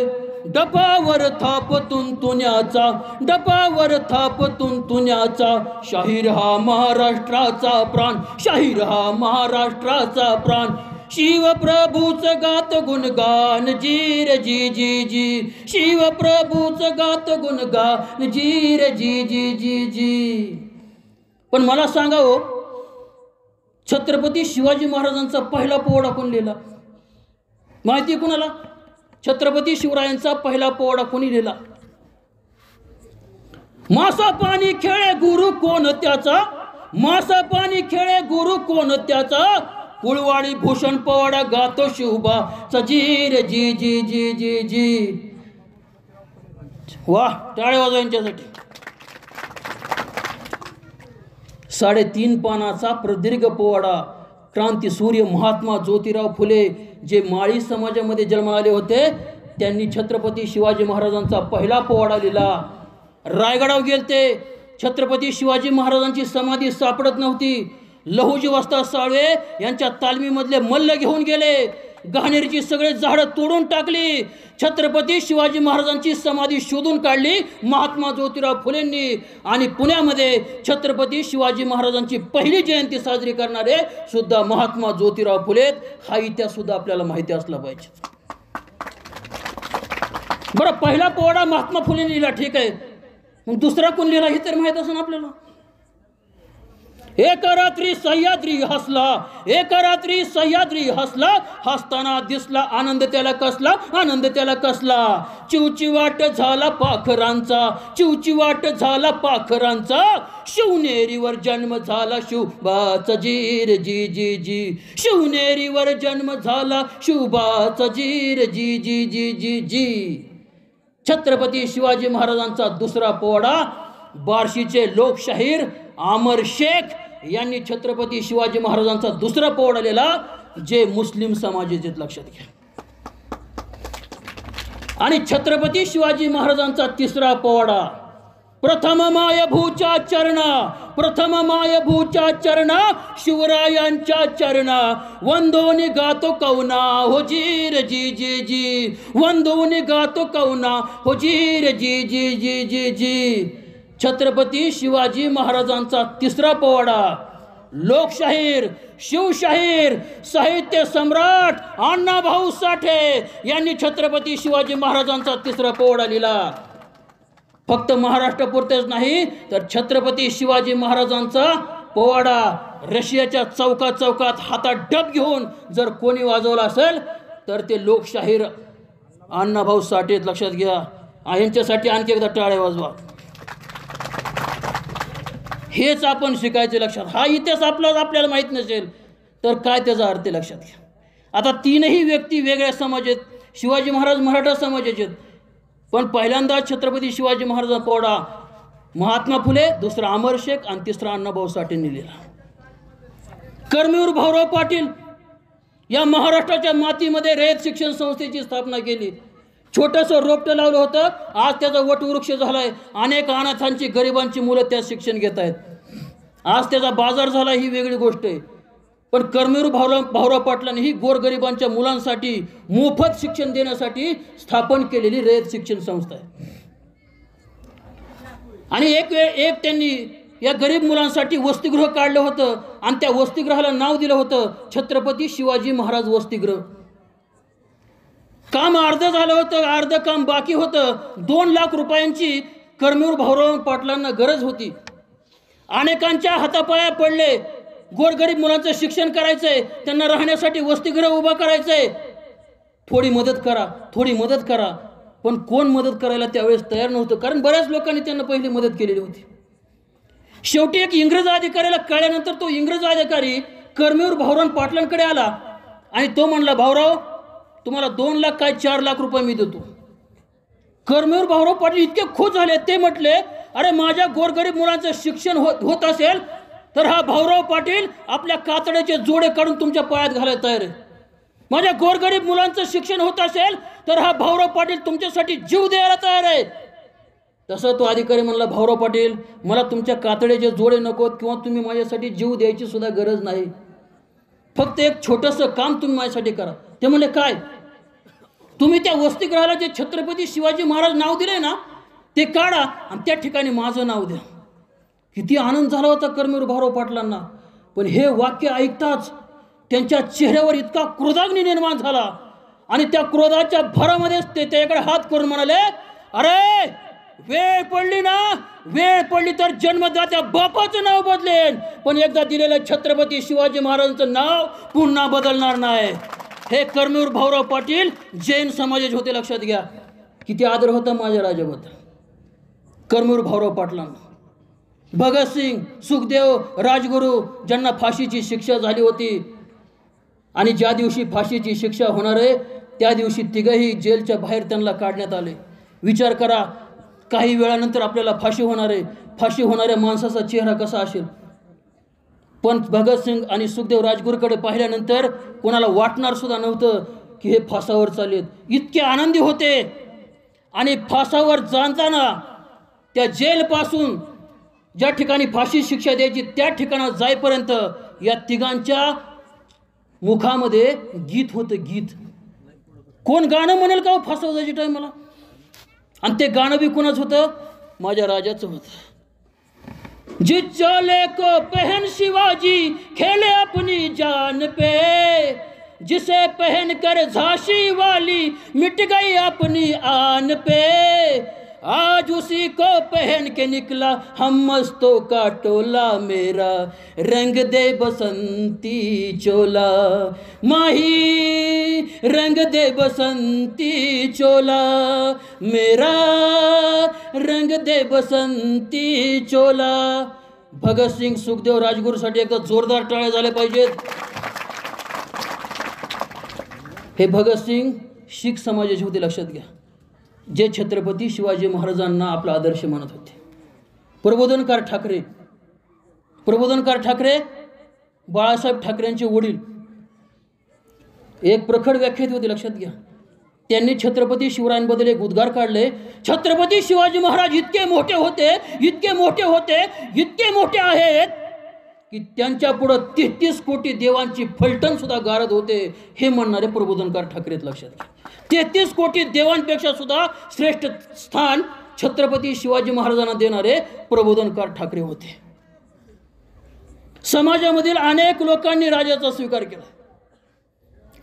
डपावर थाप तुंतुण्याचा, डपावर थाप तुंतुण्याचा, शाहीर हा महाराष्ट्राचा प्राण, शाहीर हा महाराष्ट्राचा प्राण. शिवप्रभूच गात गुणगान जी रे जी जी जी, शिवप्रभूच गात गुणगान जी रे जी जी जी जी. पण मला सांगा हो, छत्रपती शिवाजी महाराजांचा पहिला पोवाडा कोण लिहिला? माहिती कुणाला? छत्रपती शिवरायांचा पहिला पोवाडा कोणी लिहिला? मासा पाणी खेळे गुरु कोण त्याचा, मासा पाणी खेळे गुरु कोण त्याचा, कुळवाडी भूषण पोवाडा गातो शिवबा जी रे जी जी जी जी जी. वाह, टाळ्या वाजवा यांच्यासाठी. 3.5 पानाचा प्रदीर्घ पोवाडा. क्रांतीसूर्य महात्मा ज्योतिराव फुले जे माळी समाजामध्ये जन्माला आले होते, त्यांनी छत्रपती शिवाजी महाराजांचा पहिला पोवाडा लिहिला. रायगडावर गेलते, छत्रपती शिवाजी महाराजांची समाधी सापडत नव्हती. लहुजी वस्ताद साळवे यांच्या तालमीमधले मल्ल घेऊन गेले. घाणेरीची सगळे झाडं तोडून टाकली. छत्रपती शिवाजी महाराजांची समाधी शोधून काढली महात्मा ज्योतिराव फुलेंनी. आणि पुण्यामध्ये छत्रपती शिवाजी महाराजांची पहिली जयंती साजरी करणारे सुद्धा महात्मा ज्योतिराव फुलेत. हा इतिहास सुद्धा आपल्याला माहिती असला पाहिजे. बरं, पहिला पोवाडा महात्मा फुलेंनी लिहिला, ठीक आहे, मग दुसरा कोण लिहिला हे तर माहित असेल आपल्याला. एक रात्री सह्याद्री हसला, एक रात्री सह्याद्री हसला, हसताना दिसला आनंद त्याला कसला, आनंद त्याला कसला. चिवचिवाट झाला पाखरांचा, चिवचिवाट झाला पाखरांचा, शिवनेरीवर जन्म झाला शिवबाचा जी जी जी जी, शिवनेरीवर जन्म झाला शिवबाचा जी जी जी जी जी जी. छत्रपती शिवाजी महाराजांचा दुसरा पोवाडा बार्शीचे लोकशाहीर अमर शेख यांनी छत्रपती शिवाजी महाराजांचा दुसरा पोवाडा लिहिला, जे मुस्लिम समाजाचे, लक्षात घ्या. आणि छत्रपती शिवाजी महाराजांचा तिसरा पोवाडा प्रथम मायभूच्या चरणा, प्रथम मायभूच्या चरणा, शिवरायांच्या चरणा, वंदोनी गातो कौना हो जीर जी जी जी, वंदोनी गातो कौना हो जीर जी जी जी जी जी. छत्रपती शिवाजी महाराजांचा तिसरा पोवाडा लोकशाहीर, शिवशाहीर, साहित्य सम्राट अण्णाभाऊ साठे यांनी छत्रपती शिवाजी महाराजांचा तिसरा पोवाडा लिहिला. फक्त महाराष्ट्रापुरतेच नाही तर छत्रपती शिवाजी महाराजांचा पोवाडा रशियाच्या चौकात चौकात हातात डब घेऊन जर कोणी वाजवला असेल तर ते लोकशाहीर अण्णाभाऊ साठे, लक्षात घ्या. यांच्यासाठी आणखी एकदा टाळ्या वाजवा. हेच आपण शिकायचे, लक्षात. हा इतिहास आपल्याला माहीत नसेल तर काय त्याचा अर्थ लक्षात घ्या. आता तीनही व्यक्ती वेगळ्या समाज आहेत. शिवाजी महाराज मराठा समाजाचे आहेत, पण पहिल्यांदा छत्रपती शिवाजी महाराजांचा पोवाडा महात्मा फुले, दुसरा अमर शेख आणि तिसरा अण्णाभाऊ साठेंनी लिहिला. कर्मवीर भाऊराव पाटील या महाराष्ट्राच्या मातीमध्ये रयत शिक्षण संस्थेची स्थापना केली. छोटंसं रोपटं लावलं होतं, आज त्याचा वटवृक्ष झालाय. अनेक अनाथांची, गरिबांची मुलं त्यात शिक्षण घेत आहेत. आज त्याचा बाजार झाला, ही वेगळी गोष्ट आहे. पण कर्मवीर भाऊराव पाटलांनी ही गोरगरिबांच्या मुलांसाठी मोफत शिक्षण देण्यासाठी स्थापन केलेली रयत शिक्षण संस्था आहे. आणि एक त्यांनी या गरीब मुलांसाठी वसतिगृह काढलं होतं आणि त्या वसतिगृहाला नाव दिलं होतं छत्रपती शिवाजी महाराज वसतिगृह. काम अर्ध झालं होतं, अर्ध काम बाकी होतं. 2 लाख रुपयांची कर्मवीर भाऊराव पाटलांना गरज होती. अनेकांच्या हातापाया पडले. गोरगरीब मुलांचं शिक्षण करायचंय, त्यांना राहण्यासाठी वसतिगृह उभा करायचंय, थोडी मदत करा, थोडी मदत करा. पण कोण मदत करायला त्यावेळेस तयार नव्हतं, कारण बऱ्याच लोकांनी त्यांना पहिली मदत केलेली होती. शेवटी एक इंग्रज अधिकाऱ्याला कळल्यानंतर तो इंग्रज अधिकारी कर्मवीर भाऊराव पाटलांकडे आला आणि तो म्हणला, भाऊराव तुम्हाला 2 लाख काय 4 लाख रुपये मी देतो. कर्मवीर भाऊराव पाटील इतके खुश झाले. ते म्हटले, अरे माझ्या गोरगरीब मुलांचं शिक्षण होत असेल तर हा भाऊराव पाटील आपल्या कातड्याचे जोडे काढून तुमच्या पायात घालायला तयार आहे. माझ्या गोरगरीब मुलांचं शिक्षण होत असेल तर हा भाऊराव पाटील तुमच्यासाठी जीव द्यायला तयार आहे. तसं तो अधिकारी म्हणला, भाऊराव पाटील मला तुमच्या कातड्याचे जोडे नकोत किंवा तुम्ही माझ्यासाठी जीव द्यायची सुद्धा गरज नाही. फक्त एक छोटंसं काम तुम्ही माझ्यासाठी करा. ते म्हणले, काय? तुम्ही त्या वसतिगृहाला जे छत्रपती शिवाजी महाराज नाव दिले ना ते काढा आणि त्या ठिकाणी माझं नाव द्या. किती आनंद झाला होता कर्मवीर भाऊराव पाटलांना. पण हे वाक्य ऐकताच त्यांच्या चेहऱ्यावर इतका क्रोधाग्नी निर्माण झाला आणि त्या क्रोधाच्या भरामध्येच ते त्याकडे हात करून म्हणाले, अरे वेळ पडली ना, वेळ पडली तर जन्मदात्या बापाचं नाव बदलेन, पण एकदा दिलेलं छत्रपती शिवाजी महाराजांचं नाव पुन्हा बदलणार नाही. हे कर्मवीर भाऊराव पाटील जैन समाजाचे होते, लक्षात घ्या. किती आदर होता माझ्या राजाबद्दल कर्मवीर भाऊराव पाटलांना. भगतसिंग, सुखदेव, राजगुरू ज्यांना फाशीची शिक्षा झाली होती आणि ज्या दिवशी फाशीची शिक्षा होणार आहे त्या दिवशी तिघही जेलच्या बाहेर त्यांना काढण्यात आले. विचार करा, काही वेळानंतर आपल्याला फाशी होणार आहे. फाशी होणाऱ्या माणसाचा चेहरा कसा असेल? पण भगतसिंग आणि सुखदेव राजगुरूकडे पाहिल्यानंतर कोणाला वाटणार सुद्धा नव्हतं की हे फासावर चालेत. इतके आनंदी होते. आणि फासावर जाताना त्या जेलपासून ज्या ठिकाणी फाशी शिक्षा द्यायची त्या ठिकाणात जाईपर्यंत या तिघांच्या मुखामध्ये गीत होतं, गीत. कोण गाणं म्हणेल का फसवण्याची टायमाला? आणि ते गाणं बी कोणाच होतं? माझ्या राजाचं होतं. जिस चोले को पहन शिवाजी खेले अपनी जान पे, जिसे पहन कर झांसी वाली मिट गई अपनी आन पे, आज उसी को पहन के निकला हम मस्तों का टोला, मेरा रंग दे बसंती चोला, माही रंग दे बसंती चोला, मेरा रंग दे बसंती चोला. भगतसिंग, सुखदेव, राजगुरूसाठी एकदा जोरदार टाळ्या झाल्या पाहिजेत. हे भगतसिंग शीख समाजाचे होते, लक्षात घ्या, जे छत्रपती शिवाजी महाराजांना आपला आदर्श मानत होते. प्रबोधनकार ठाकरे, प्रबोधनकार ठाकरे बाळासाहेब ठाकरेंचे वडील एक प्रखर व्याख्याते होते, लक्षात घ्या. त्यांनी छत्रपती शिवरायांबद्दल एक उद्गार काढले. छत्रपती शिवाजी महाराज इतके मोठे होते, इतके मोठे होते, इतके मोठे आहेत की त्यांच्या पुढं 33 कोटी देवांची फलटण सुद्धा गारद होते. हे म्हणणारे प्रबोधनकार ठाकरे, लक्षात घ्या. 33 कोटी देवांपेक्षा सुद्धा श्रेष्ठ स्थान छत्रपती शिवाजी महाराजांना देणारे प्रबोधनकार ठाकरे होते. समाजामधील अनेक लोकांनी राजाचा स्वीकार केला.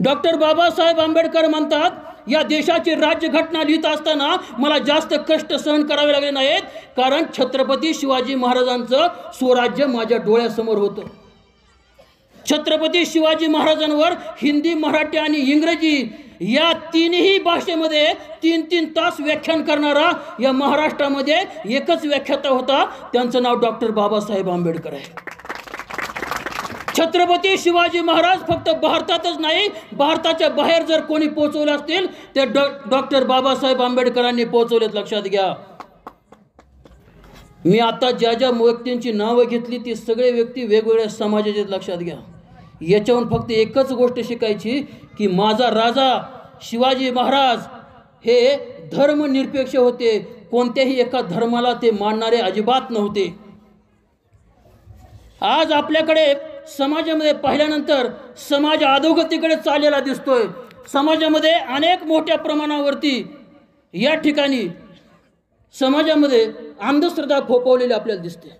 डॉक्टर बाबासाहेब आंबेडकर म्हणतात, या देशाची राज्यघटना लिहित असताना मला जास्त कष्ट सहन करावे लागले नाहीत, कारण छत्रपती शिवाजी महाराजांचं स्वराज्य माझ्या डोळ्यासमोर होतं. छत्रपती शिवाजी महाराजांवर हिंदी, मराठी आणि इंग्रजी या तीनही भाषेमध्ये 3-3 तास व्याख्यान करणारा या महाराष्ट्रामध्ये एकच व्याख्याता होता. त्यांचं नाव डॉक्टर बाबासाहेब आंबेडकर आहे. छत्रपती शिवाजी महाराज फक्त भारतातच नाही, भारताच्या बाहेर जर कोणी पोहोचवले असतील ते डॉक्टर बाबासाहेब आंबेडकरांनी पोहोचवलेत, लक्षात घ्या. मी आता ज्या ज्या व्यक्तींची नावं घेतली ती सगळे व्यक्ती वेगवेगळ्या समाजाचे, लक्षात घ्या. याच्याहून फक्त एकच गोष्ट शिकायची की माझा राजा शिवाजी महाराज हे धर्मनिरपेक्ष होते. कोणत्याही एका धर्माला ते मानणारे अजिबात नव्हते. आज आपल्याकडे समाजामध्ये पाहिल्यानंतर समाज अधोगतीकडे चाललेला दिसतोय. समाजामध्ये अनेक मोठ्या प्रमाणावरती या ठिकाणी समाजामध्ये अंधश्रद्धा फोफवलेली आपल्याला दिसते.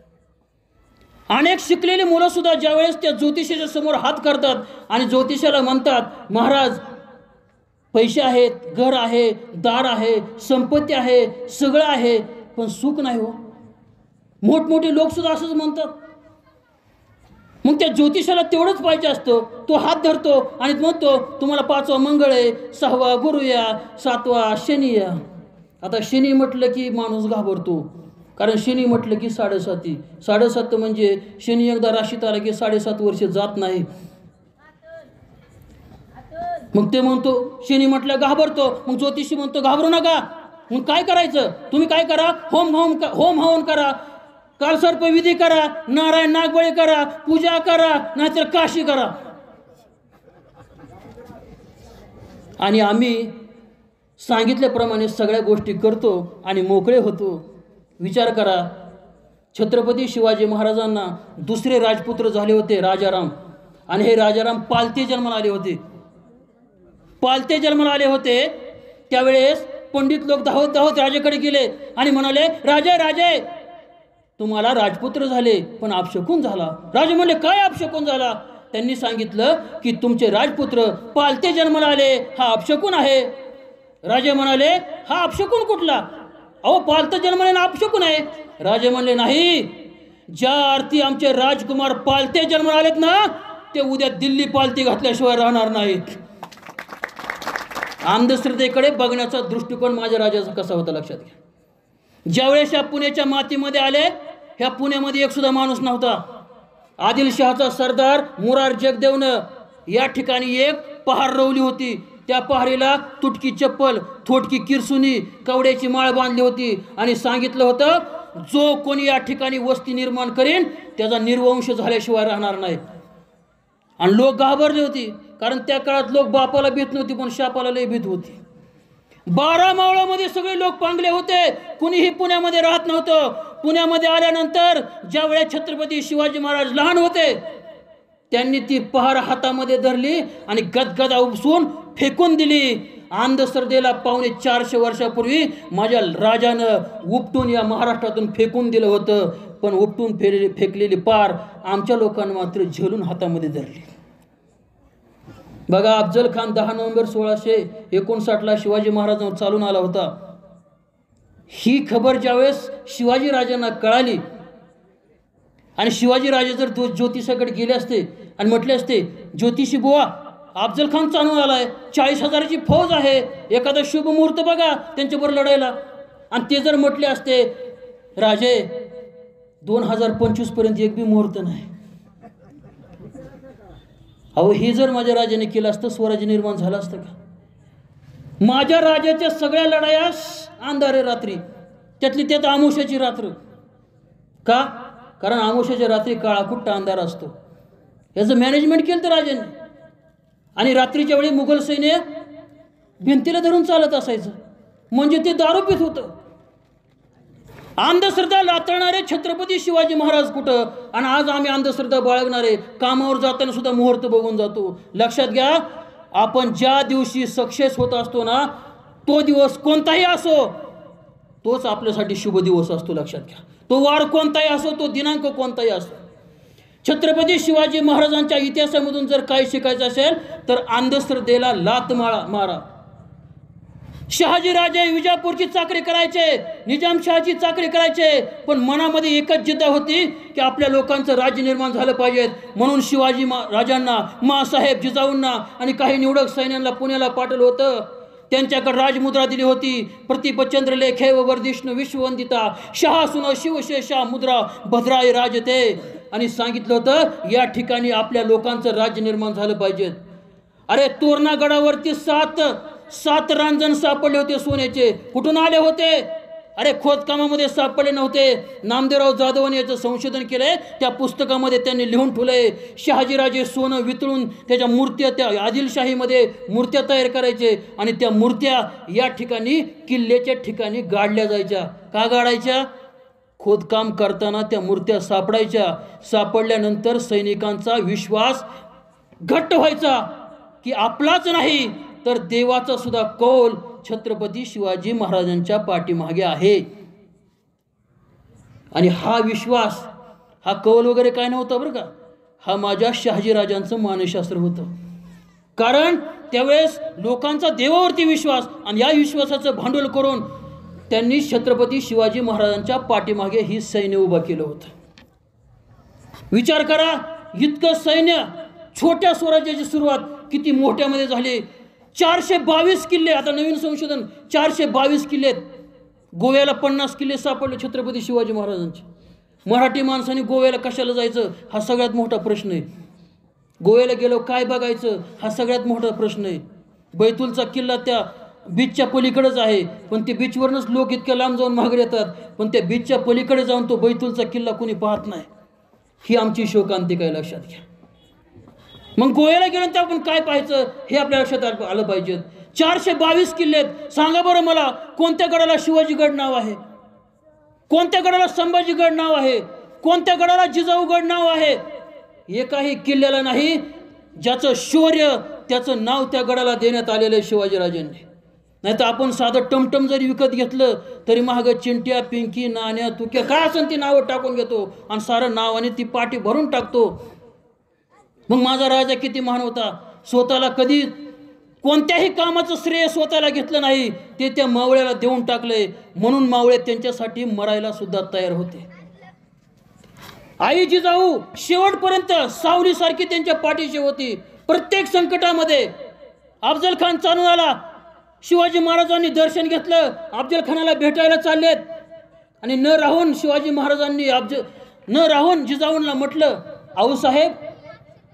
अनेक शिकलेली मुलं सुद्धा ज्यावेळेस त्या ज्योतिषाच्या समोर हात करतात आणि ज्योतिषाला म्हणतात, महाराज पैसे आहेत, घर आहे, दार आहे, संपत्ती आहे, सगळं आहे, पण सुख नाही हो. मोठमोठे लोक सुद्धा असंच म्हणतात. मग त्या ज्योतिषाला तेवढंच पाहिजे असतं. तो हात धरतो आणि म्हणतो, तुम्हाला 5वा मंगळ आहे, 6वा गुरु या, 7वा शनी या. आता शनी म्हटलं की माणूस घाबरतो, कारण शनी म्हटलं की 7.5. 7.5 म्हणजे शनी एकदा राशीत आला की 7.5 वर्ष जात नाही. मग ते म्हणतो, शनी म्हटलं घाबरतो. मग ज्योतिषी म्हणतो, घाबरू नका. मग काय करायचं? तुम्ही काय करा, होम हवन करा, कालसर्प विधी करा, नारायण नागबळी करा, पूजा करा, नाहीतर काशी करा. आणि आम्ही सांगितल्याप्रमाणे सगळ्या गोष्टी करतो आणि मोकळे होतो. विचार करा, छत्रपती शिवाजी महाराजांना दुसरे राजपुत्र झाले होते, राजाराम. आणि हे राजाराम पालते जन्माला आले होते. पालते जन्माला आले होते त्यावेळेस पंडित लोक धावत धावत राजाकडे गेले आणि म्हणाले, राजे राजे तुम्हाला राजपुत्र झाले, पण अपशकुन झाला. राजे म्हणले, काय अपशकुन झाला? त्यांनी सांगितलं की तुमचे राजपुत्र पालते जन्माला आले, हा अपशकुन आहे. राजे म्हणाले, हा अपशकुन कुठला? अहो पालते जन्माला ना अपशकुन आहे. राजे म्हणले, नाही, ज्या अर्थी आमचे राजकुमार पालते जन्माला आलेत ना, ते उद्या दिल्ली पालती घातल्याशिवाय राहणार नाहीत. अंधश्रद्धेकडे बघण्याचा दृष्टिकोन माझ्या राजाचा कसा होता, लक्षात घ्या. ज्यावेळेस या पुण्याच्या मातीमध्ये आले, ह्या पुण्यामध्ये एक सुद्धा माणूस नव्हता. आदिलशहाचा सरदार मुरार जगदेवनं या ठिकाणी एक पहार रोवली होती. त्या पहारीला तुटकी चप्पल, थोटकी किरसुनी, कवड्याची माळ बांधली होती आणि सांगितलं होतं, जो कोणी या ठिकाणी वस्ती निर्माण करेन त्याचा निर्वंश झाल्याशिवाय राहणार नाही. आणि लोक घाबरले होते, कारण त्या काळात लोक बापाला भीत नव्हती, पण शापाला लय भीत होती. 12 मावळामध्ये सगळे लोक पांगले होते, कुणीही पुण्यामध्ये राहत नव्हतं. पुण्यामध्ये आल्यानंतर ज्या वेळेस छत्रपती शिवाजी महाराज लहान होते त्यांनी ती पहार हातामध्ये धरली आणि गदगदा उपसून फेकून दिली. अंधश्रद्धेला 450 वर्षापूर्वी माझ्या राजानं उपटून या महाराष्ट्रातून फेकून दिलं होतं, पण उपटून फेकलेली पार आमच्या लोकांना मात्र झेलून हातामध्ये धरली. बघा, अफजल खान 10 नोव्हेंबर 1659 शिवाजी महाराजांवर चालून आला होता. ही खबर ज्यावेळेस शिवाजी राजांना कळाली आणि शिवाजी राजे जर ज्योतिषाकडे गेले असते आणि म्हटले असते, ज्योतिषी बुवा, अफजल खान चालून आलाय, 40,000ची फौज आहे, एखादा शुभ मुहूर्त बघा त्यांच्याबरोबर लढायला, आणि ते जर म्हटले असते, राजे 2025 पर्यंत एक बी मुहूर्त नाही, अहो हे जर माझ्या राजाने केलं असतं, स्वराज्य निर्माण झालं असतं का? माझ्या राजाच्या सगळ्या लढायास अंधारे रात्री, त्यातली त्यात आमुष्याची रात्र. का? कारण आमुष्याच्या रात्री काळाकुट्ट अंधार असतो. याचं मॅनेजमेंट केलं तर राजाने. आणि रात्रीच्या वेळी मुघल सैन्य भिंतीला धरून चालत असायचं, म्हणजे ते दारू पित होतं. अंधश्रद्धा लातळणारे छत्रपती शिवाजी महाराज कुठं, आणि आज आम्ही अंधश्रद्धा बाळगणारे कामावर जाताना सुद्धा मुहूर्त बघून जातो. लक्षात घ्या, आपण ज्या दिवशी सक्सेस होत असतो ना, तो दिवस कोणताही असो, तोच आपल्यासाठी शुभ दिवस असतो. लक्षात घ्या, तो वार कोणताही असो, तो दिनांक कोणताही असो. छत्रपती शिवाजी महाराजांच्या इतिहासामधून जर काही शिकायचं असेल तर अंधश्रद्धेला लात मारा. शहाजीराजे विजापूरची चाकरी करायचे, निजामशहाची चाकरी करायचे, पण मनामध्ये एकच जिद्द होती की आपल्या लोकांचं राज्य निर्माण झालं पाहिजे. म्हणून शिवाजी राजांना, माँसाहेब जिजाऊंना आणि काही निवडक सैन्यांना पुण्याला पाठवलं होतं. त्यांच्याकडे राजमुद्रा दिली होती, प्रतिपचंद्र लेखे व वर्धिष्णू विश्ववंदिता शहासुन शिवशेषा मुद्रा भद्राय राजते, आणि सांगितलं होतं या ठिकाणी आपल्या लोकांचं राज्य निर्माण झालं पाहिजे. अरे तोरणा गडावरती सात रांजण सापडले होते सोन्याचे, कुठून आले होते? अरे खोदकामामध्ये सापडले नव्हते. नामदेवराव जाधवांनी याचं संशोधन केलंय, त्या पुस्तकामध्ये त्यांनी लिहून ठेवलंय. शहाजीराजे सोनं वितळून त्याच्या मूर्त्या, त्या आदिलशाहीमध्ये मूर्त्या तयार करायचे, आणि त्या मूर्त्या या ठिकाणी किल्ल्याच्या ठिकाणी गाडल्या जायच्या. का गाडायच्या? खोदकाम करताना त्या मूर्त्या सापडायच्या. सापडल्यानंतर सैनिकांचा विश्वास घट्ट व्हायचा की आपलाच नाही तर देवाचा सुद्धा कौल छत्रपती शिवाजी महाराजांच्या पाठीमागे आहे. आणि हा विश्वास, हा कौल वगैरे काय नव्हता बरं का, हा माझ्या शहाजीराजांचं मानसशास्त्र होतं. कारण त्यावेळेस लोकांचा देवावरती विश्वास, आणि या विश्वासाचं भांडवल करून त्यांनी छत्रपती शिवाजी महाराजांच्या पाठीमागे ही सैन्य उभं केलं होतं. विचार करा, इतकं सैन्य, छोट्या स्वराज्याची सुरुवात किती मोठ्यामध्ये झाली. 422 किल्ले, आता नवीन संशोधन, 422 किल्ले. गोव्याला 50 किल्ले सापडले छत्रपती शिवाजी महाराजांचे. मराठी माणसाने गोव्याला कशाला जायचं हा सगळ्यात मोठा प्रश्न आहे. गोव्याला गेलो काय बघायचं हा सगळ्यात मोठा प्रश्न आहे. बैतूलचा किल्ला त्या बीचच्या पलीकडेच आहे, पण ते बीचवरनंच लोक इतक्या लांब जाऊन मागे येतात, पण त्या बीचच्या पलीकडे जाऊन तो बैतूलचा किल्ला कोणी पाहत नाही. ही आमची शोकांतिका आहे, लक्षात घ्या. मग गोव्याला गेल्यानंतर आपण काय पाहायचं हे आपल्या लक्षात आलं पाहिजे. 422 किल्ले आहेत. सांगा बरं मला, कोणत्या गडाला शिवाजीगड नाव आहे? कोणत्या गडाला संभाजीगड नाव आहे? कोणत्या गडाला जिजाऊगड नाव आहे? एकाही किल्ल्याला नाही ज्याचं शौर्य, त्याचं नाव त्या गडाला देण्यात आलेलं आहे शिवाजीराजांनी. नाही तर आपण साधं टमटम जरी विकत घेतलं तरी महाग चिंट्या, पिंकी, नाण्या, तुक्या काय असेल ती नावं टाकून घेतो आणि सारं नावाने ती पाठी भरून टाकतो. मग माझा राजा किती महान होता, स्वतःला कधी कोणत्याही कामाचं श्रेय स्वतःला घेतलं नाही, ते त्या मावळ्याला देऊन टाकलंय. म्हणून मावळे त्यांच्यासाठी मरायला सुद्धा तयार होते. आई जिजाऊ शेवटपर्यंत सावलीसारखी त्यांच्या पाठीशी होती. प्रत्येक संकटामध्ये अफजल खान चालून आला, शिवाजी महाराजांनी दर्शन घेतलं, अफजल खानाला भेटायला चाललेत, आणि न राहून शिवाजी महाराजांनी न राहून जिजाऊंना म्हटलं, आऊसाहेब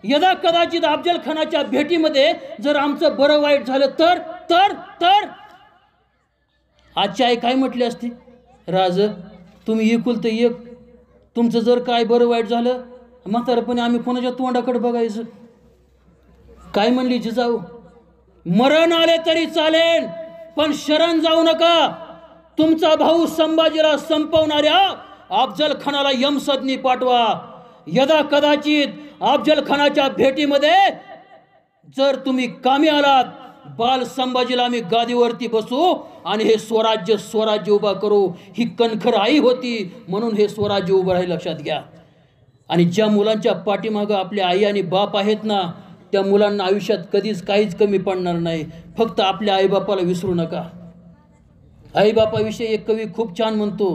यदा कदाचित अफजल खानाच्या भेटीमध्ये जर आमचं बरं वाईट झालं तर तर तर आजची आई काय म्हटली असती? राज तुम्ही एकुलतं एक, तुमचं जर काय बरं वाईट झालं म्हातारपणे आम्ही कोणाच्या तोंडाकडे बघायचं? काय म्हणली जिजाऊ? मरण आले तरी चालेल पण शरण जाऊ नका. तुमचा भाऊ संभाजीला संपवणाऱ्या अफजल खानाला यमसदनी पाठवा. यदा कदाचित अफजल खानाच्या भेटीमध्ये जर तुम्ही कामी आलात, बाल संभाजीला आम्ही गादीवरती बसू आणि हे स्वराज्य उभा करू. ही कणखर आई होती म्हणून हे स्वराज्य उभं राहील, लक्षात घ्या. आणि ज्या मुलांच्या पाठीमागं आपले आई आणि बाप आहेत ना, त्या मुलांना आयुष्यात कधीच काहीच कमी पडणार नाही. फक्त आपल्या आईबापाला विसरू नका. आईबापाविषयी एक कवी खूप छान म्हणतो,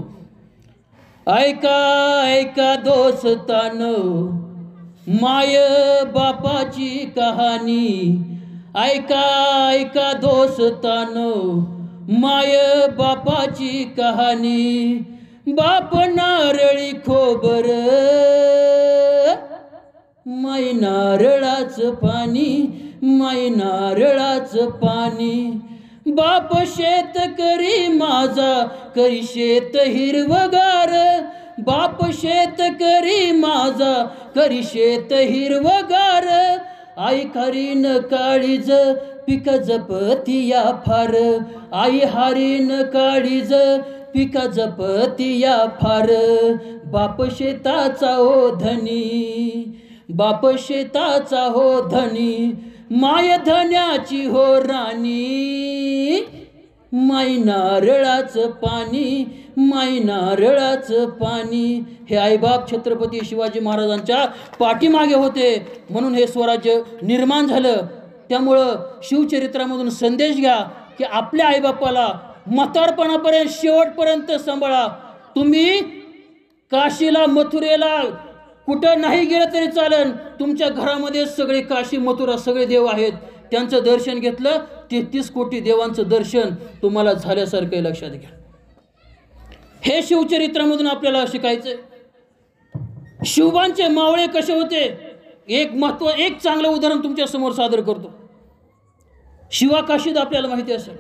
ऐका ऐका दोस्तानो माय बापाची कहाणी, ऐका ऐका दोस्तानो माय बापाची कहाणी. बाप नारळी खोबर माई नारळाच पाणी, माई नारळाच पाणी. बाप शेतकरी माझा करी शेत हिरवगार, बाप शेतकरी माझा करी शेत हिरवगार. आई हरीन काळीज पिक जपतिया फार, आई हरीन काळीज पिक जपतिया फार. बाप शेताचा हो धनी, बाप शेताचा हो धनी, माय धन्याची हो राणी. माई नारळाच पाणी, माई नारळाच पाणी. हे आईबाप छत्रपती शिवाजी महाराजांच्या पाठीमागे होते म्हणून हे स्वराज्य निर्माण झालं. त्यामुळं शिवचरित्रामधून संदेश घ्या की आपल्या आईबापाला म्हातारपणापर्यंत शेवटपर्यंत सांभाळा. तुम्ही काशीला मथुरेला कुठं नाही गेलं तरी चालेल, तुमच्या घरामध्ये सगळे काशी मथुरा सगळे देव आहेत. त्यांचं दर्शन घेतलं 33 कोटी देवांचं दर्शन तुम्हाला झाल्यासारखं आहे, लक्षात घ्या. हे शिवचरित्रामधून आपल्याला शिकायचं. शिवबांचे मावळे कसे होते एक चांगलं उदाहरण तुमच्या समोर सादर करतो. शिवा काशीद आपल्याला माहिती असेल.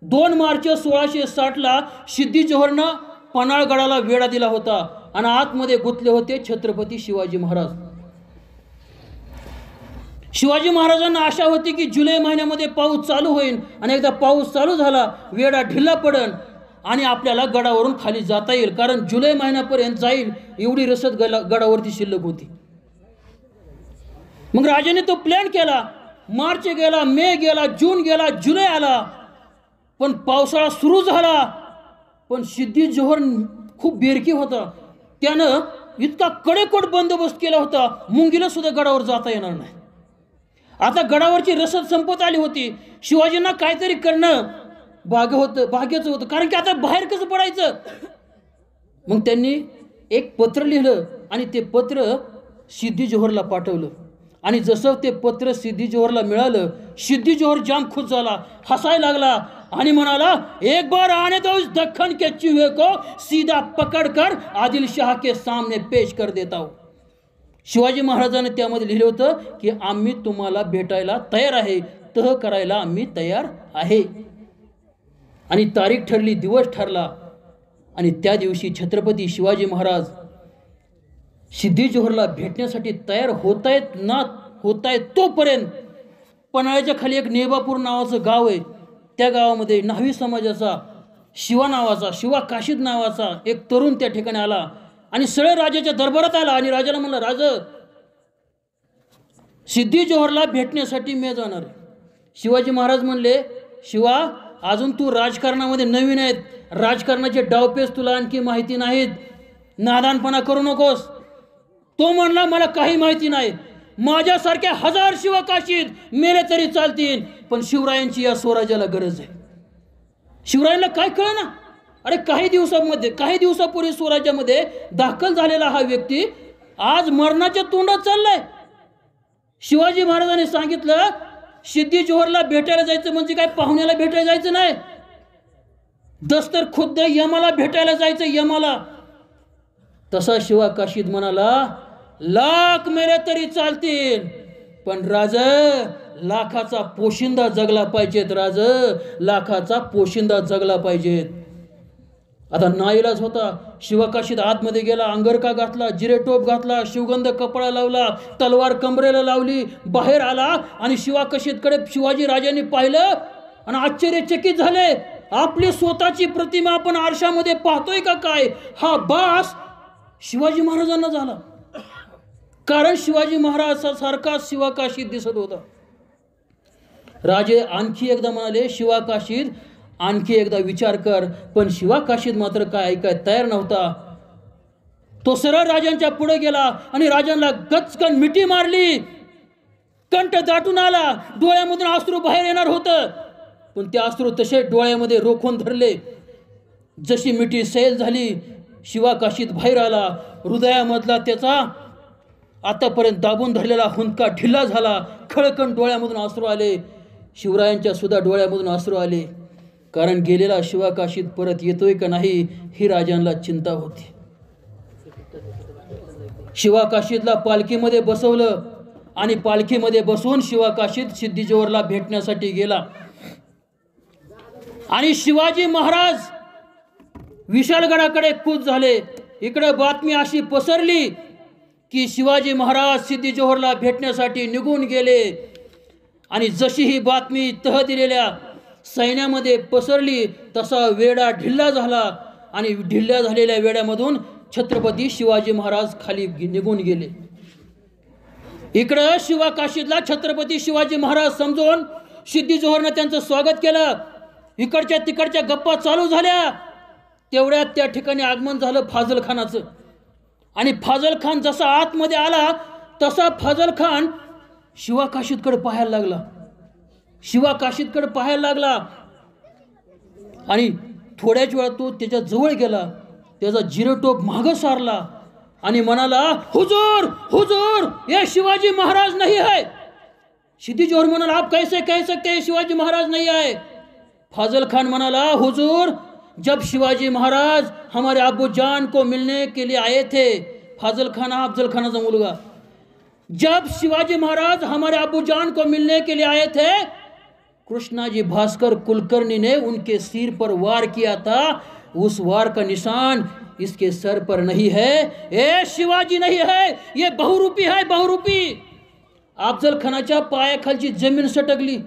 2 मार्च 1660 सिद्धी जोहरनं पन्हाळगडाला वेढा दिला होता आणि आतमध्ये गुंतले होते छत्रपती शिवाजी महाराज. शिवाजी महाराजांना आशा होती की जुलै महिन्यामध्ये पाऊस चालू होईल आणि एकदा पाऊस चालू झाला वेढा ढिला पडन आणि आपल्याला गडावरून खाली जाता येईल, कारण जुलै महिन्यापर्यंत जाईल एवढी रसद गडावरती शिल्लक होती. मग राजाने तो प्लॅन केला. मार्च गेला, मे गेला, जून गेला, जुलै आला, पण पावसाळा सुरू झाला. पण सिद्धी जोहर खूप बेरकी होता. त्यानं इतका कडेकोट बंदोबस्त केला होता, मुंगीला सुद्धा गडावर जाता येणार नाही. आता गडावरची रसद संपत आली होती. शिवाजींना काहीतरी करणं भाग्याचं होतं, कारण की आता बाहेर कसं पडायचं. मग त्यांनी एक पत्र लिहिलं आणि ते पत्र सिद्धी जोहरला पाठवलं. आणि जसं ते पत्र सिद्धी जोहरला मिळालं, सिद्धी जोहर जाम खुश झाला, हसायला लागला आणि म्हणाला, एक बार आने दो इस दक्खन के चूहे को, सीधा पकड़ कर आदिल शाह के सामने पेश कर देता हूं. शिवाजी महाराजांनी त्यामध्ये लिहिलं होतं की आम्ही तुम्हाला भेटायला तयार आहे, तह करायला आम्ही तयार आहे. आणि तारीख ठरली, दिवस ठरला आणि त्या दिवशी छत्रपती शिवाजी महाराज सिद्धी जोहरला भेटण्यासाठी तयार होत आहेत तोपर्यंत पन्हाळ्याच्या खाली एक नेबापूर नावाचं गाव आहे. त्या गावामध्ये न्हावी समाजाचा शिवा काशीद नावाचा एक तरुण त्या ठिकाणी आला आणि सरळ राजाच्या दरबारात आला आणि राजाला म्हणला, राजा सिद्धी जोहरला भेटण्यासाठी मी जाणार. शिवाजी महाराज म्हणले, शिवा अजून तू राजकारणामध्ये नवीन आहेत, राजकारणाचे डावपेच तुला आणखी माहिती नाहीत, नादानपणा करू नकोस. तो म्हणला, मला काही माहिती नाही, माझ्यासारख्या 1000 शिवा काशीद मेले तरी चालतील, पण शिवरायांची या स्वराज्याला गरज आहे. शिवरायांना काय कळना. अरे काही दिवसापूर्वी स्वराज्यामध्ये दाखल झालेला हा व्यक्ती आज मरणाच्या तोंडात चाललाय. शिवाजी महाराजांनी सांगितलं, सिद्धी जोहरला भेटायला जायचं म्हणजे काय पाहुण्याला भेटायला जायचं नाही, दस्तर खुद्द यमाला भेटायला जायचं, यमाला. तसा शिवा काशीद म्हणाला, लाख मेले तरी चालतील, पण राज लाखाचा पोशिंदा जगला पाहिजेत, राज लाखाचा पोशिंदा जगला पाहिजेत. आता नाईलाज होता. शिवकाशीद आतमध्ये गेला, अंगरका घातला, जिरेटोप घातला, शिवगंध कपडा लावला, तलवार कमरेला लावली, बाहेर आला आणि शिवकाशीदकडे शिवाजी राजांनी पाहिलं आणि आश्चर्यचकित झाले. आपली स्वतःची प्रतिमा आपण आरशामध्ये पाहतोय का काय, हा बास शिवाजी महाराजांना झाला. कारण शिवाजी महाराजासारखा शिवाकाशीत दिसत होता. राजे आणखी एकदा म्हणाले, शिवाकाशीत आणखी एकदा विचार कर. पण शिवाकाशीत मात्र काय ऐकाय तयार नव्हता. तो सरळ राजांच्या पुढे गेला आणि राजांना गचकन मिठी मारली. कंठ दाटून आला, डोळ्यामधून अश्रू बाहेर येणार होतं, पण ते अश्रू तसे डोळ्यामध्ये रोखून धरले. जशी मिठी सैल झाली, शिवाकाशीत बाहेर आला. हृदयामधला त्याचा आतापर्यंत दाबून धरलेला हुंदका ढिला झाला. खळकण डोळ्यामधून अश्रू आले. शिवरायांच्या सुद्धा डोळ्यामधून अश्रू आले. कारण गेलेला शिवाकाशीत परत येतोय का नाही ही राजांना चिंता होती. शिवाकाशीतला पालखीमध्ये बसवलं आणि पालखीमध्ये बसून शिवाकाशीत सिद्धी-जोहरला भेटण्यासाठी गेला. आणि शिवाजी महाराज विशाळगडाकडे कूच झाले. इकडे बातमी अशी पसरली की शिवाजी महाराज सिद्धी-जोहरला भेटण्यासाठी निघून गेले. आणि जशी ही बातमी तह दिलेल्या सैन्यामध्ये पसरली तसा वेढा ढिल्ला झाला आणि ढिल्ल्या झालेल्या वेड्यामधून छत्रपती शिवाजी महाराज खाली निघून गेले. इकडं शिवाकाशीतला छत्रपती शिवाजी महाराज समजून सिद्धी-जोहरनं त्यांचं स्वागत केलं. इकडच्या तिकडच्या गप्पा चालू झाल्या. तेवढ्यात त्या ठिकाणी आगमन झालं फाजल खानाचं. आणि फाजल खान जसा आतमध्ये आला तसा फाजल खान शिवाकाशीतकडे पाहायला लागला. शिवाकाशीतकडे पाहायला लागला आणि थोड्याच वेळात तो त्याच्या जवळ गेला. त्याचा जिरटोप मागं सारला आणि म्हणाला, हुजूर हुजूर, ये शिवाजी महाराज नहीं है. सिद्धी-जोहर म्हणाला, आप कैसे कह सकते हैं शिवाजी महाराज नहीं आए. फाजल खान म्हणाला, हुजूर, जब शिवाजी महाराज हमारे अब्बू जान को मिलने के लिए आए थे. फाजल खान हा अफजल खानाचा मुलगा. जब शिवाजी महाराज हमारे अब्बू जान को मिलने के लिए आए थे, कृष्णाजी भास्कर कुलकर्णी ने उनके सिर पर वार किया था. उस वार का निशान इसके सर पर नहीं है. ए शिवाजी नहीं है, ये बहुरूपी है, बहुरूपी. अफजल खानाच्या पायाखालची जमीन सटकली.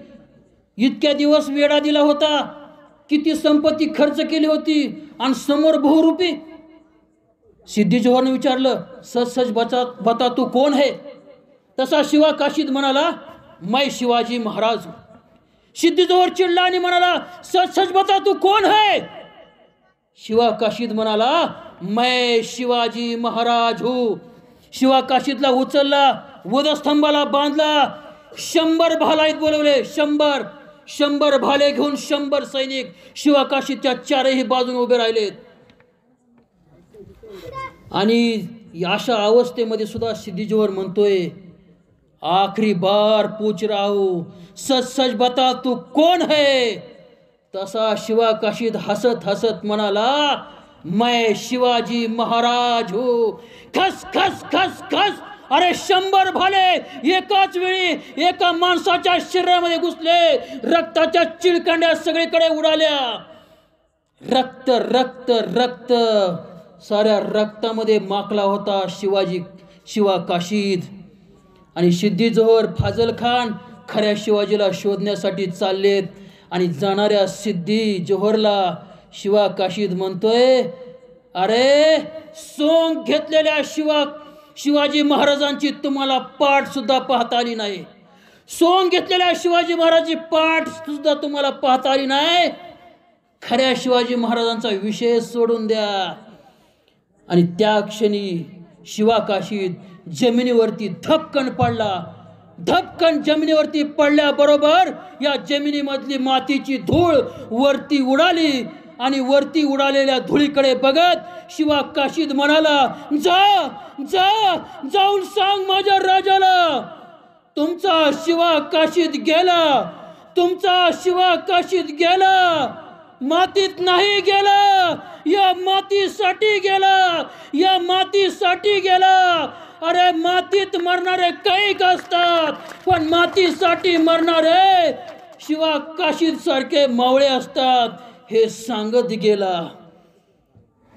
इतक्या दिवस वेढा दिला होता, किती संपत्ती खर्च केली होती आणि समोर बहुरूपी. सिद्धी-जोहरने विचारलं, सच सच बता तू कौन है. तसा शिवाकाशीत म्हणाला, मैं शिवाजी महाराज हूं. सिद्धी-जोहर चिडला आणि म्हणाला, सच सच बता तू कौन है. शिवाकाशीत म्हणाला, मैं शिवाजी महाराज हूं. शिवाकाशीतला उचलला, वधस्तंभाला बांधला. 100 भालाईत बोलवले. 100 भाले घेऊन 100 सैनिक शिवाकाशीतच्या चारही बाजून उभे राहिलेत. आणि अशा अवस्थेमध्ये सुद्धा सिद्धी-जोहर म्हणतोय, आखरी बार पूछ रहा हूं, सच सच बता तू कौन है. तसा शिवाकाशीत हसत हसत म्हणाला, मैं शिवाजी महाराज हूं. खस खस खस खस. अरे 100 भाले एकाच वेळी एका माणसाच्या शरीरामध्ये घुसले. रक्ताच्या चिळकांड्या सगळीकडे उडाल्या. रक्त रक्त रक्त. साऱ्या रक्तामध्ये माखला होता शिवाकाशीत. आणि सिद्धी-जोहर, फाजल खान खऱ्या शिवाजीला शोधण्यासाठी चाललेत. आणि जाणाऱ्या सिद्धी-जोहरला शिवाकाशीत म्हणतोय, अरे सोंग घेतलेल्या शिवाजी महाराजांची तुम्हाला पाठ सुद्धा पाहता आली नाही. सोंग घेतलेल्या शिवाजी महाराजांची पाठ सुद्धा तुम्हाला पाहता आली नाही. खऱ्या शिवाजी महाराजांचा विषय सोडून द्या. आणि त्या क्षणी शिवाकाशीत जमिनीवरती धपकन पडला. धपकन जमिनीवरती पडल्याबरोबर या जमिनीमधली मातीची धूळ वरती उडाली. आणि वरती उडालेल्या धुळीकडे बघत शिवाकाशीत म्हणाला, जा जा जाऊन सांग माझ्या राजाला, तुमचा शिवाकाशीत गेला. तुमचा शिवाकाशीत गेला. मातीत नाही गेला, या मातीसाठी गेला. या मातीसाठी गेला. अरे मातीत मरणारे कैक असतात, पण मातीसाठी मरणारे शिवाकाशीत सारखे मावळे असतात. हे सांगत गेला.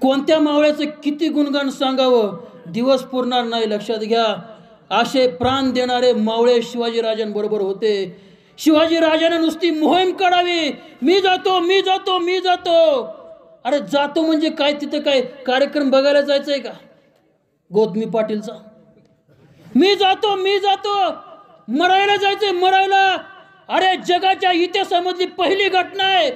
कोणत्या मावळ्याचं किती गुणगान सांगावं, दिवस पुरणार नाही. लक्षात घ्या, असे प्राण देणारे मावळे शिवाजी राजांबरोबर होते. शिवाजी राजाने नुसती मोहीम काढावी, मी जातो मी जातो मी जातो. अरे जातो म्हणजे काय, तिथं काय कार्यक्रम बघायला जायचंय का गौतमी पाटीलचा. मी जातो मरायला जायचंय मरायला. अरे जगाच्या इतिहासामधली पहिली घटना आहे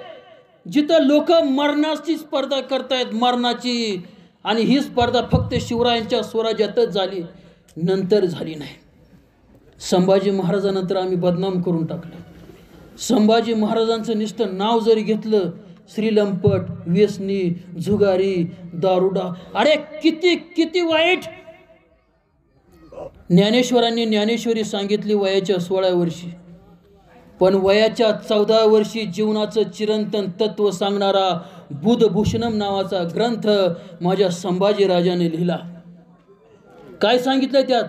जिथं लोक मरणाची स्पर्धा करतायत, मरणाची. आणि ही स्पर्धा फक्त शिवरायांच्या स्वराज्यातच झाली, नंतर झाली नाही. संभाजी महाराजांनंतर आम्ही बदनाम करून टाकलं. संभाजी महाराजांचं नुसतं नाव जरी घेतलं, श्रीलंपट, व्यसनी, जुगारी, दारुडा, अरे किती किती वाईट. ज्ञानेश्वरांनी ज्ञानेश्वरी सांगितली वयाच्या 16 वर्षी, पण वयाच्या 14 वर्षी जीवनाचं चिरंतन तत्व सांगणारा बुधभूषणम नावाचा ग्रंथ माझ्या संभाजीराजाने लिहिला. काय सांगितलं त्यात?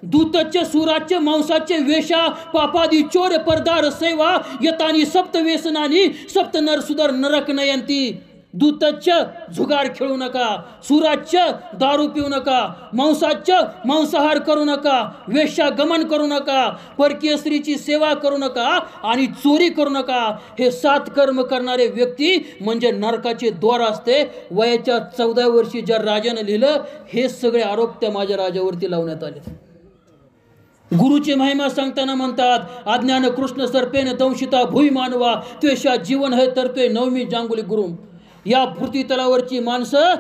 दूतच्च सुराच्च मांसाचे वेशा पापादी चोर परदार सेवा यतानी सप्त व्यसनानी सप्त नरसुदर नरक नयंती. दूतच्च जुगार खेळू नका, सुराच्च दारू पिऊ नका, मांसाच्च मांसाहार करू नका, वेश्या गमन करू नका, परकीय स्त्रीची सेवा करू नका आणि चोरी करू नका. हे 7 कर्म करणारे व्यक्ती म्हणजे नरकाचे द्वार असते. वयाच्या 14 वर्षी ज्या राजाने लिहिलं, हे सगळे आरोप त्या माझ्या राजावरती लावण्यात आले. गुरुची महिमा सांगताना म्हणतात, अज्ञान कृष्ण सर्पेन दंशिता भुई मानवा त्वेषा जीवन है तर ते नवमी जांगुली गुरु. या पृथ्वी तलावरची माणसं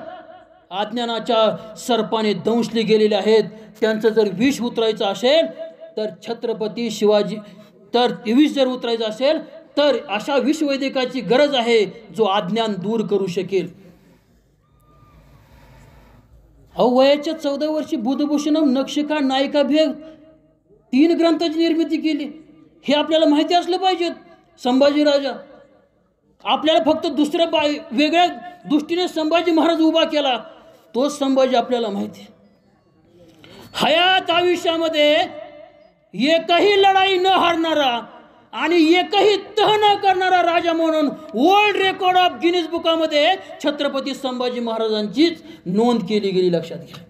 अज्ञानाच्या सर्पाने दंशली गेलेली आहेत. त्यांचं जर विष उतरायचं असेल तर छत्रपती शिवाजी, तर विष जर उतरायचं असेल तर अशा विषवैदिकाची गरज आहे जो अज्ञान दूर करू शकेल. वयाच्या 14 वर्षी बुधभूषणम, नक्षिका, नायिका भेद 3 ग्रंथाची निर्मिती केली. हे आपल्याला माहिती असलं पाहिजे. संभाजीराजा आपल्याला फक्त दुसऱ्या वेगळ्या दृष्टीने संभाजी महाराज उभा केला, तोच संभाजी आपल्याला माहिती. हयात आयुष्यामध्ये एकही लढाई न हारणारा आणि एकही तह न करणारा राजा म्हणून वर्ल्ड रेकॉर्ड ऑफ गिनीज बुकामध्ये छत्रपती संभाजी महाराजांचीच नोंद केली गेली. लक्षात घ्या,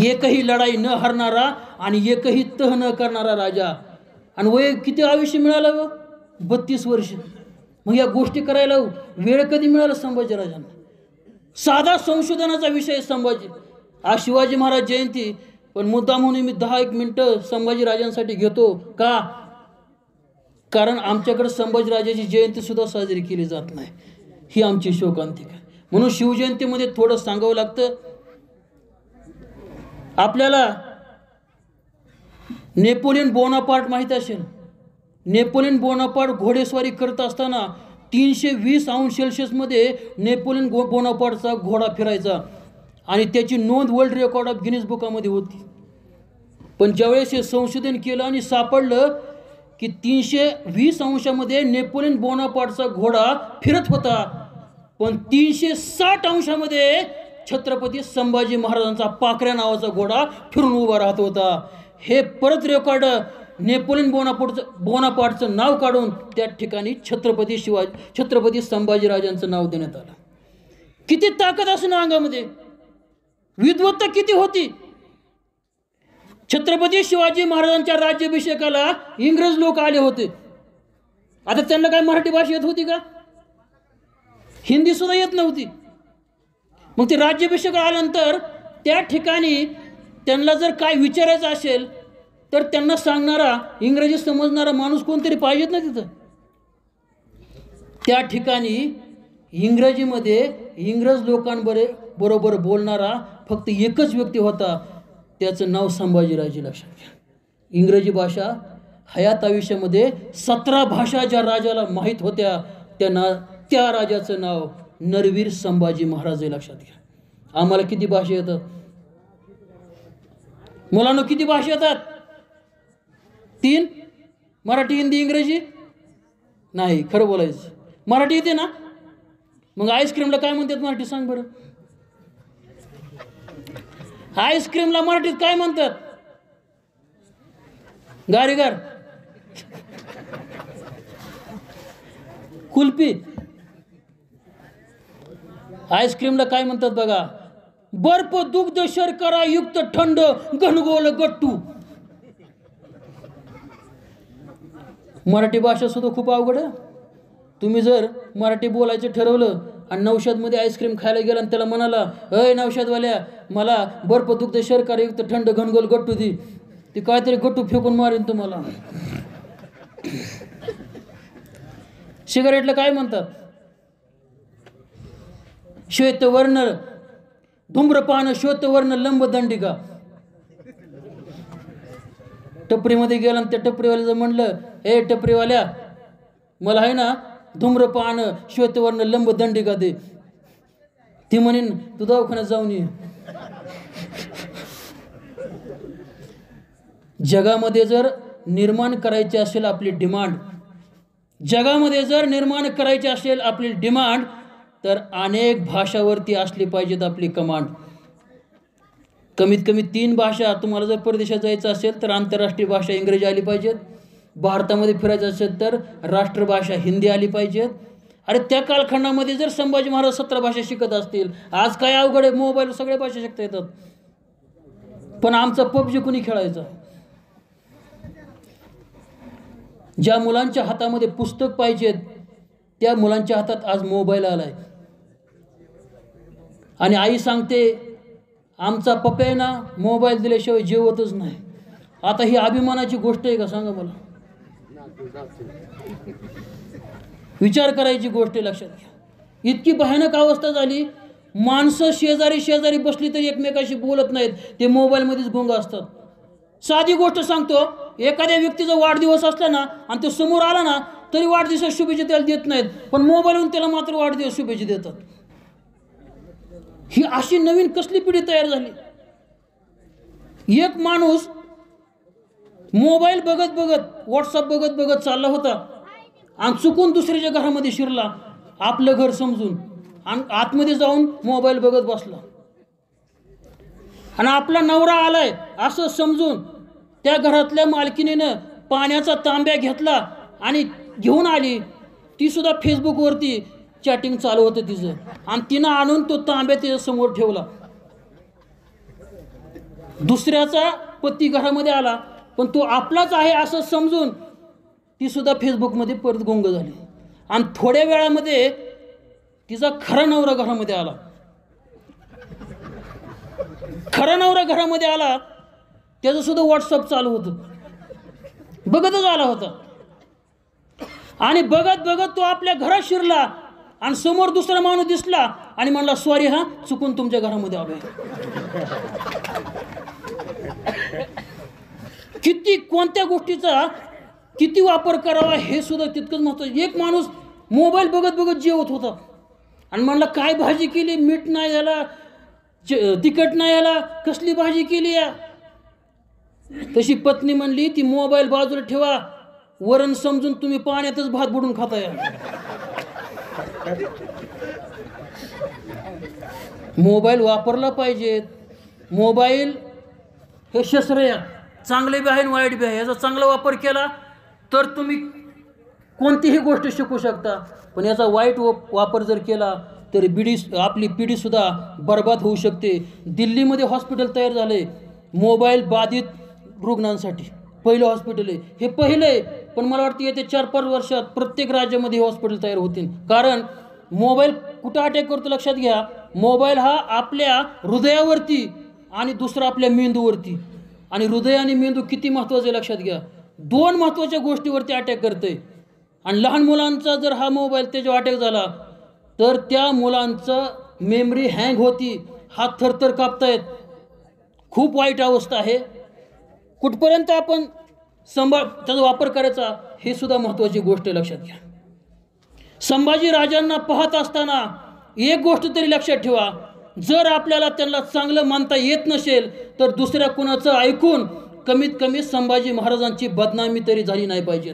एकही लढाई न हरणारा आणि एकही तह न करणारा राजा. आणि वय किती आयुष्य मिळालं? 32 वर्ष. मग या गोष्टी करायला वेळ कधी मिळाला संभाजीराजांना? साधा संशोधनाचा विषय संभाजी. आज शिवाजी महाराज जयंती, पण मुद्दा म्हणून मी 10-1 मिनटं संभाजीराजांसाठी घेतो. का? कारण आमच्याकडे संभाजीराजाची जयंती सुद्धा साजरी केली जात नाही. ही आमची शोकांतिका. म्हणून शिवजयंतीमध्ये थोडं सांगावं लागतं. आपल्याला नेपोलियन बोनापार्ट माहीत असेल. नेपोलियन बोनापार्ट घोडेस्वारी करत असताना 320 अंश सेल्सिअसमध्ये नेपोलियन बोनापार्टचा घोडा फिरायचा आणि त्याची नोंद वर्ल्ड रेकॉर्ड ऑफ गिनीज बुकामध्ये होती. पण ज्यावेळेस हे संशोधन केलं आणि सापडलं की 320 अंशामध्ये नेपोलियन बोनापार्टचा घोडा फिरत होता, पण 360 अंशामध्ये छत्रपती संभाजी महाराजांचा पाखऱ्या नावाचा घोडा फिरून उभा राहत होता. हे परत रेकॉर्ड नेपोलियन बोनापार्टचं नाव काढून त्या ठिकाणी छत्रपती संभाजीराजांचं नाव देण्यात आलं. किती ताकद असं ना अंगामध्ये, विद्वत्ता किती होती. छत्रपती शिवाजी महाराजांच्या राज्याभिषेकाला इंग्रज लोक आले होते. आता त्यांना काय मराठी भाषा येत होती का? हिंदी सुद्धा येत नव्हती. मग ते राज्याभिषेक आल्यानंतर त्या ठिकाणी त्यांना जर काय विचारायचं असेल तर त्यांना सांगणारा, इंग्रजी समजणारा माणूस कोणतरी पाहिजेत ना तिथं. त्या ठिकाणी इंग्रजीमध्ये इंग्रज लोकांबरोबर बोलणारा फक्त एकच व्यक्ती होता, त्याचं नाव संभाजीराजे. लक्षात घ्या, इंग्रजी भाषा हयात आयुष्यामध्ये 17 भाषा ज्या राजाला माहीत होत्या त्या राजाचं नाव नरवीर संभाजी महाराज आहे. लक्षात घ्या. आम्हाला किती भाषा येतात? मुलांना किती भाषा येतात? 3. मराठी, हिंदी, इंग्रजी? नाही, खरं बोलायचं. मराठी येते ना? मग आईस्क्रीमला काय म्हणतात मराठी? सांग बरं. आईस्क्रीमला मराठीत काय म्हणतात? गारीगार, कुल्फी. आईस्क्रीमला काय म्हणतात बघा? बर्फ दुग्ध शर्करा युक्त थंड घनगोल गट्टू. मराठी भाषा सुद्धा खूप अवघड आहे. तुम्ही जर मराठी बोलायचं ठरवलं आणि नौशादमध्ये आईस्क्रीम खायला गेला आणि त्याला म्हणाला, अय नौशादवाल्या, मला बर्फदुग्ध शर्करायुक्त थंड घनगोल गट्टू दे. ते काहीतरी गट्टू फेकून मारेन तुम्हाला. सिगारेटला काय म्हणतात? श्वेतवर्ण धूम्रपान श्वेतवर्ण लंबदंडिका. टपरीमध्ये गेला आणि त्या टपरीवाल्याचं म्हणलं, ए टपरीवाल्या, मला आहे ना धूम्रपान श्वेतवर्ण लंबदंडिका दे. ती म्हणेन तू दवाखान्यात जाऊन ये. जगामध्ये जर निर्माण करायची असेल आपली डिमांड, जगामध्ये जर निर्माण करायची असेल आपली डिमांड, तर अनेक भाषावरती असली पाहिजेत आपली कमांड. कमीत कमी 3 भाषा. तुम्हाला जर परदेशात जायचं असेल तर आंतरराष्ट्रीय भाषा इंग्रजी आली पाहिजेत. भारतामध्ये फिरायचं असेल तर राष्ट्रभाषा हिंदी आली पाहिजेत. अरे त्या कालखंडामध्ये जर संभाजी महाराज 17 भाषा शिकत असतील, आज काय अवघड आहे, मोबाईल सगळ्या भाषा शिकता येतात. पण आमचा पबजी कुणी खेळायचा? ज्या मुलांच्या हातामध्ये पुस्तक पाहिजेत त्या मुलांच्या हातात आज मोबाईल आलाय. आणि आई सांगते, आमचा पप्पा आहे ना मोबाईल दिल्याशिवाय जेवतच नाही. आता ही अभिमानाची गोष्ट आहे का? सांगा मला. विचार करायची गोष्ट आहे. लक्षात घ्या, इतकी भयानक अवस्था झाली. माणसं शेजारी शेजारी बसली तरी एकमेकाशी बोलत नाहीत, ते मोबाईलमध्येच गुंग असतात. साधी गोष्ट सांगतो, एखाद्या व्यक्तीचा वाढदिवस असला ना आणि तो समोर आला ना तरी वाढदिवसाच्या शुभेच्छा त्याला देत नाहीत, पण मोबाईलवरून त्याला मात्र वाढदिवस शुभेच्छा देतात. ही अशी नवीन कसली पिढी तयार झाली? एक माणूस मोबाईल बघत बघत, व्हॉट्सअप बघत बघत चालला होता आणि चुकून दुसऱ्याच्या घरामध्ये शिरला, आपलं घर समजून, आणि आतमध्ये जाऊन मोबाईल बघत बसला. आणि आपला नवरा आलाय असं समजून त्या घरातल्या मालकिनीनं पाण्याचा तांब्या घेतला आणि घेऊन आली. ती सुद्धा फेसबुकवरती चॅटिंग चालू होतं तिचं, आणि तिनं आणून तो तांब्या तिच्या समोर ठेवला. दुसऱ्याचा पती घरामध्ये आला, पण तो आपलाच आहे असं समजून ती सुद्धा फेसबुकमध्ये परत गुंग झाली. आणि थोड्या वेळामध्ये तिचा खरा नवरा घरामध्ये आला. खरा नवरा घरामध्ये आला, त्याचं सुद्धा व्हॉट्सअप चालू होतं, बघतच आला होता. आणि बघत बघत तो आपल्या घरात शिरला आणि समोर दुसरा माणूस दिसला आणि म्हणला, सॉरी हा, चुकून तुमच्या घरामध्ये आलोय. किती कोणत्या गोष्टीचा किती वापर करावा हे सुद्धा तितकंच महत्त्वाचं. एक माणूस मोबाईल बघत बघत जेवत होता आणि म्हणला, काय भाजी केली, मीठ नाही याला, तिखट नाही याला, कसली भाजी केली या? तशी पत्नी म्हणली, ती मोबाईल बाजूला ठेवा, वरण समजून तुम्ही पाण्यातच भात बुडून खाताय. मोबाईल वापरला पाहिजेत. मोबाईल हे शस्त्र या, चांगले बी आहे आणि वाईट बी आहे. याचा चांगला वापर केला तर तुम्ही कोणतीही गोष्ट शिकू शकता, पण याचा वाईट वापर जर केला तर आपली पिढीसुद्धा बर्बाद होऊ शकते. दिल्लीमध्ये हॉस्पिटल तयार झाले मोबाईल बाधित रुग्णांसाठी. पहिलं हॉस्पिटल आहे हे, पहिलं आहे, पण मला वाटतं येत्या 4-5 वर्षात प्रत्येक राज्यामध्ये हॉस्पिटल तयार होतील. कारण मोबाईल कुठं अटॅक करतो लक्षात घ्या. मोबाईल हा आपल्या हृदयावरती आणि दुसरा आपल्या मेंदूवरती. आणि हृदय आणि मेंदू किती महत्त्वाचे लक्षात घ्या. 2 महत्त्वाच्या गोष्टीवरती अटॅक करते. आणि लहान मुलांचा जर हा मोबाईल त्याच्यावर अटॅक झाला तर त्या मुलांचं मेमरी हँग होती, हात थरथर कापतायत. खूप वाईट अवस्था आहे. कुठपर्यंत आपण त्याचा वापर करायचा हे सुद्धा महत्त्वाची गोष्ट लक्षात घ्या. संभाजी राजांना पाहत असताना एक गोष्ट तरी लक्षात ठेवा, जर आपल्याला त्यांना चांगलं मानता येत नसेल तर दुसऱ्या कुणाचं ऐकून कमीत कमी संभाजी महाराजांची बदनामी तरी झाली नाही पाहिजे.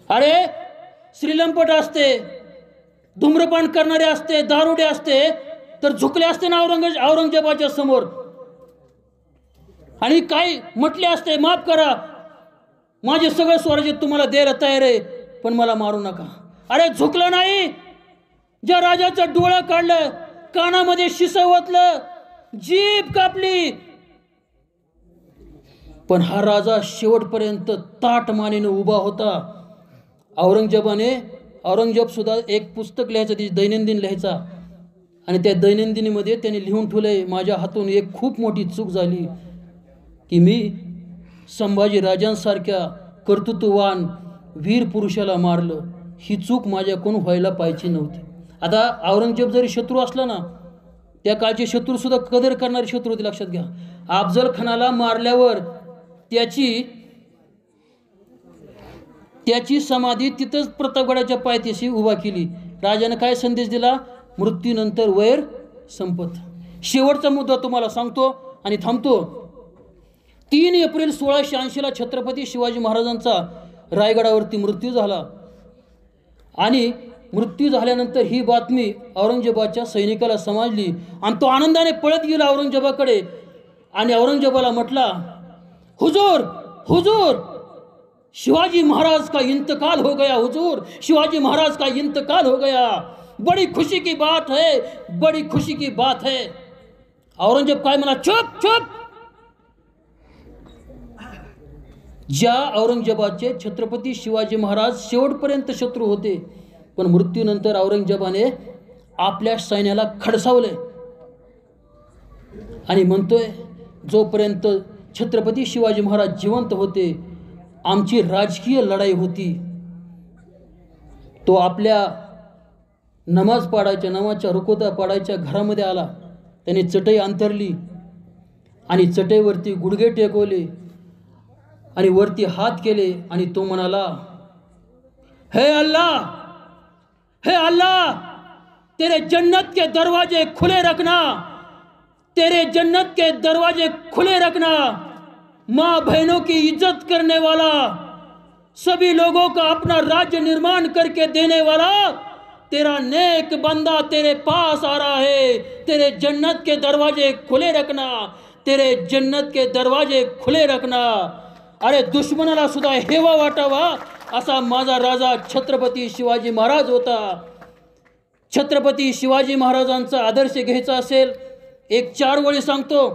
अरे श्रीलंपट असते, धूम्रपान करणारे असते, दारुडे असते तर झुकले असते ना औरंगजेबाच्या समोर, आणि काय म्हटले असते, माफ करा, माझे सगळं स्वराज्य तुम्हाला द्यायला तयार आहे, पण मला मारू नका. अरे झुकलं नाही. ज्या राजाचं डोळं काढलं, कानामध्ये शिसं ओतलं, जीभ कापली, पण हा राजा शेवटपर्यंत ताट मानेने उभा होता. औरंगजेबाने औरंगजेब सुद्धा एक पुस्तक लिहायचं, त्याची दैनंदिन लिहायचा, आणि त्या दैनंदिनीमध्ये त्याने लिहून ठेवलंय, माझ्या हातून एक खूप मोठी चूक झाली की मी संभाजी राजांसारख्या कर्तृत्ववान वीर पुरुषाला मारलं, ही चूक माझ्याकडून व्हायला पाहिजे नव्हती. आता औरंगजेब जरी शत्रू असला ना, त्या काळचे शत्रूसुद्धा कदर करणारे शत्रू होते, लक्षात घ्या. अफजल खानाला मारल्यावर त्याची समाधी तिथंच प्रतापगडाच्या पायथ्याशी उभा केली. राजाने काय संदेश दिला? मृत्यूनंतर वैर संपत. शेवटचा मुद्दा तुम्हाला सांगतो आणि थांबतो. 3 एप्रिल 1680ला छत्रपती शिवाजी महाराजांचा रायगडावरती मृत्यू झाला, आणि मृत्यू झाल्यानंतर ही बातमी औरंगजेबाच्या सैनिकाला समजली, आणि तो आनंदाने पळत गेला औरंगजेबाकडे, आणि औरंगजेबाला म्हटला, हुजूर हुजूर, शिवाजी महाराज का इंतकाल हो गया, हुजूर शिवाजी महाराज का इंतकाल हो गया, बड़ी खुशी की बात है, बड़ी खुशी की बात है. औरंगजेब काय म्हणा? चुप चुप. ज्या औरंगजेबाचे छत्रपती शिवाजी महाराज शेवटपर्यंत शत्रू होते, पण मृत्यूनंतर औरंगजेबाने आपल्या सैन्याला खडसावले आणि म्हणतोय, जोपर्यंत छत्रपती शिवाजी महाराज जिवंत होते आमची राजकीय लढाई होती. तो आपल्या नमाजच्या रुकोता पाडायच्या घरामध्ये आला, त्याने चटई अंतरली आणि चटईवरती गुडघे टेकवले आणि वरती हात केले, आणि तो म्हणाला, हे अल्लाह, हे अल्लाह, तेरे जन्नत के दरवाजे खुले रखना, तेरे जन्नत के दरवाजे खुले रखना. माँ बहनों की इज्जत करने वाला, सभी लोगों का अपना राज्य निर्माण करके देने वाला तेरा नेक बंदा तेरे पास आ रहा है. तेरे जन्नत के दरवाजे खुले रखना, तेरे जन्नत के दरवाजे खुले रखना. अरे दुश्मनाला सुद्धा हेवा वाटावा असा माझा राजा छत्रपती शिवाजी महाराज होता. छत्रपती शिवाजी महाराजांचा आदर्श घ्यायचा असेल, एक 4 ओळी सांगतो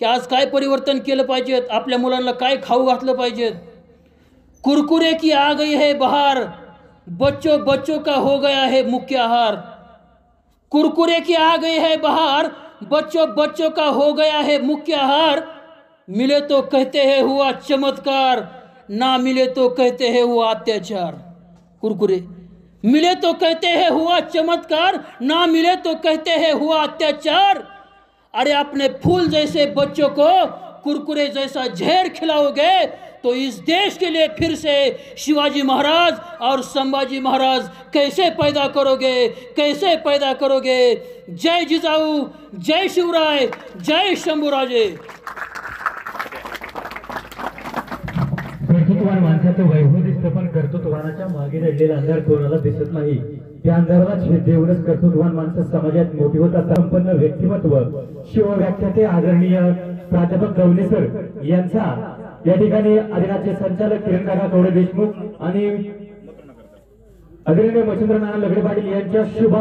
की आज काय परिवर्तन केलं पाहिजेत, आपल्या मुलांना काय खाऊ घातलं पाहिजेत. कुरकुरे की आ गई है बहार, बच्चों बच्चों का हो गया है मुख्य आहार. कुरकुरे की आ गई है बहार, बच्चों बच्चों का हो गया है मुख्य आहार. मिले तो कहते हैं हुआ चमत्कार, ना मिले तो कहते हैं हुआ अत्याचार. कुरकुरे मिले तो कहते हैं हुआ चमत्कार, ना मिले तो कहते हैं हुआ अत्याचार. अरे अपने फूल जैसे बच्चों को कुरकुरे जैसा जहर खिलाओगे तो इस देश के लिए फिर से शिवाजी महाराज और संभाजी महाराज कैसे पैदा करोगे, कैसे पैदा करोगे. जय जिजाऊ, जय शिवराय, जय शंभूराजे. कर्तृत्ववान माणसाचं वैभव दिसतं, पण कर्तृत्ववानाच्या मागे दडलेला अंधार कोणाला दिसत नाही. त्या अंधाराला छेद देऊनच कर्तृत्ववान माणसं समाजात मोठी होतात. संपन्न व्यक्तिमत्व शिवव्याख्याते आदरणीय प्राध्यापक गवले सर यांचा या ठिकाणी आदिनाथचे संचालक किरण कवडे देशमुख आणि आदरणीय मच्छिंद्र नाना लगडे पाटील यांच्या शुभ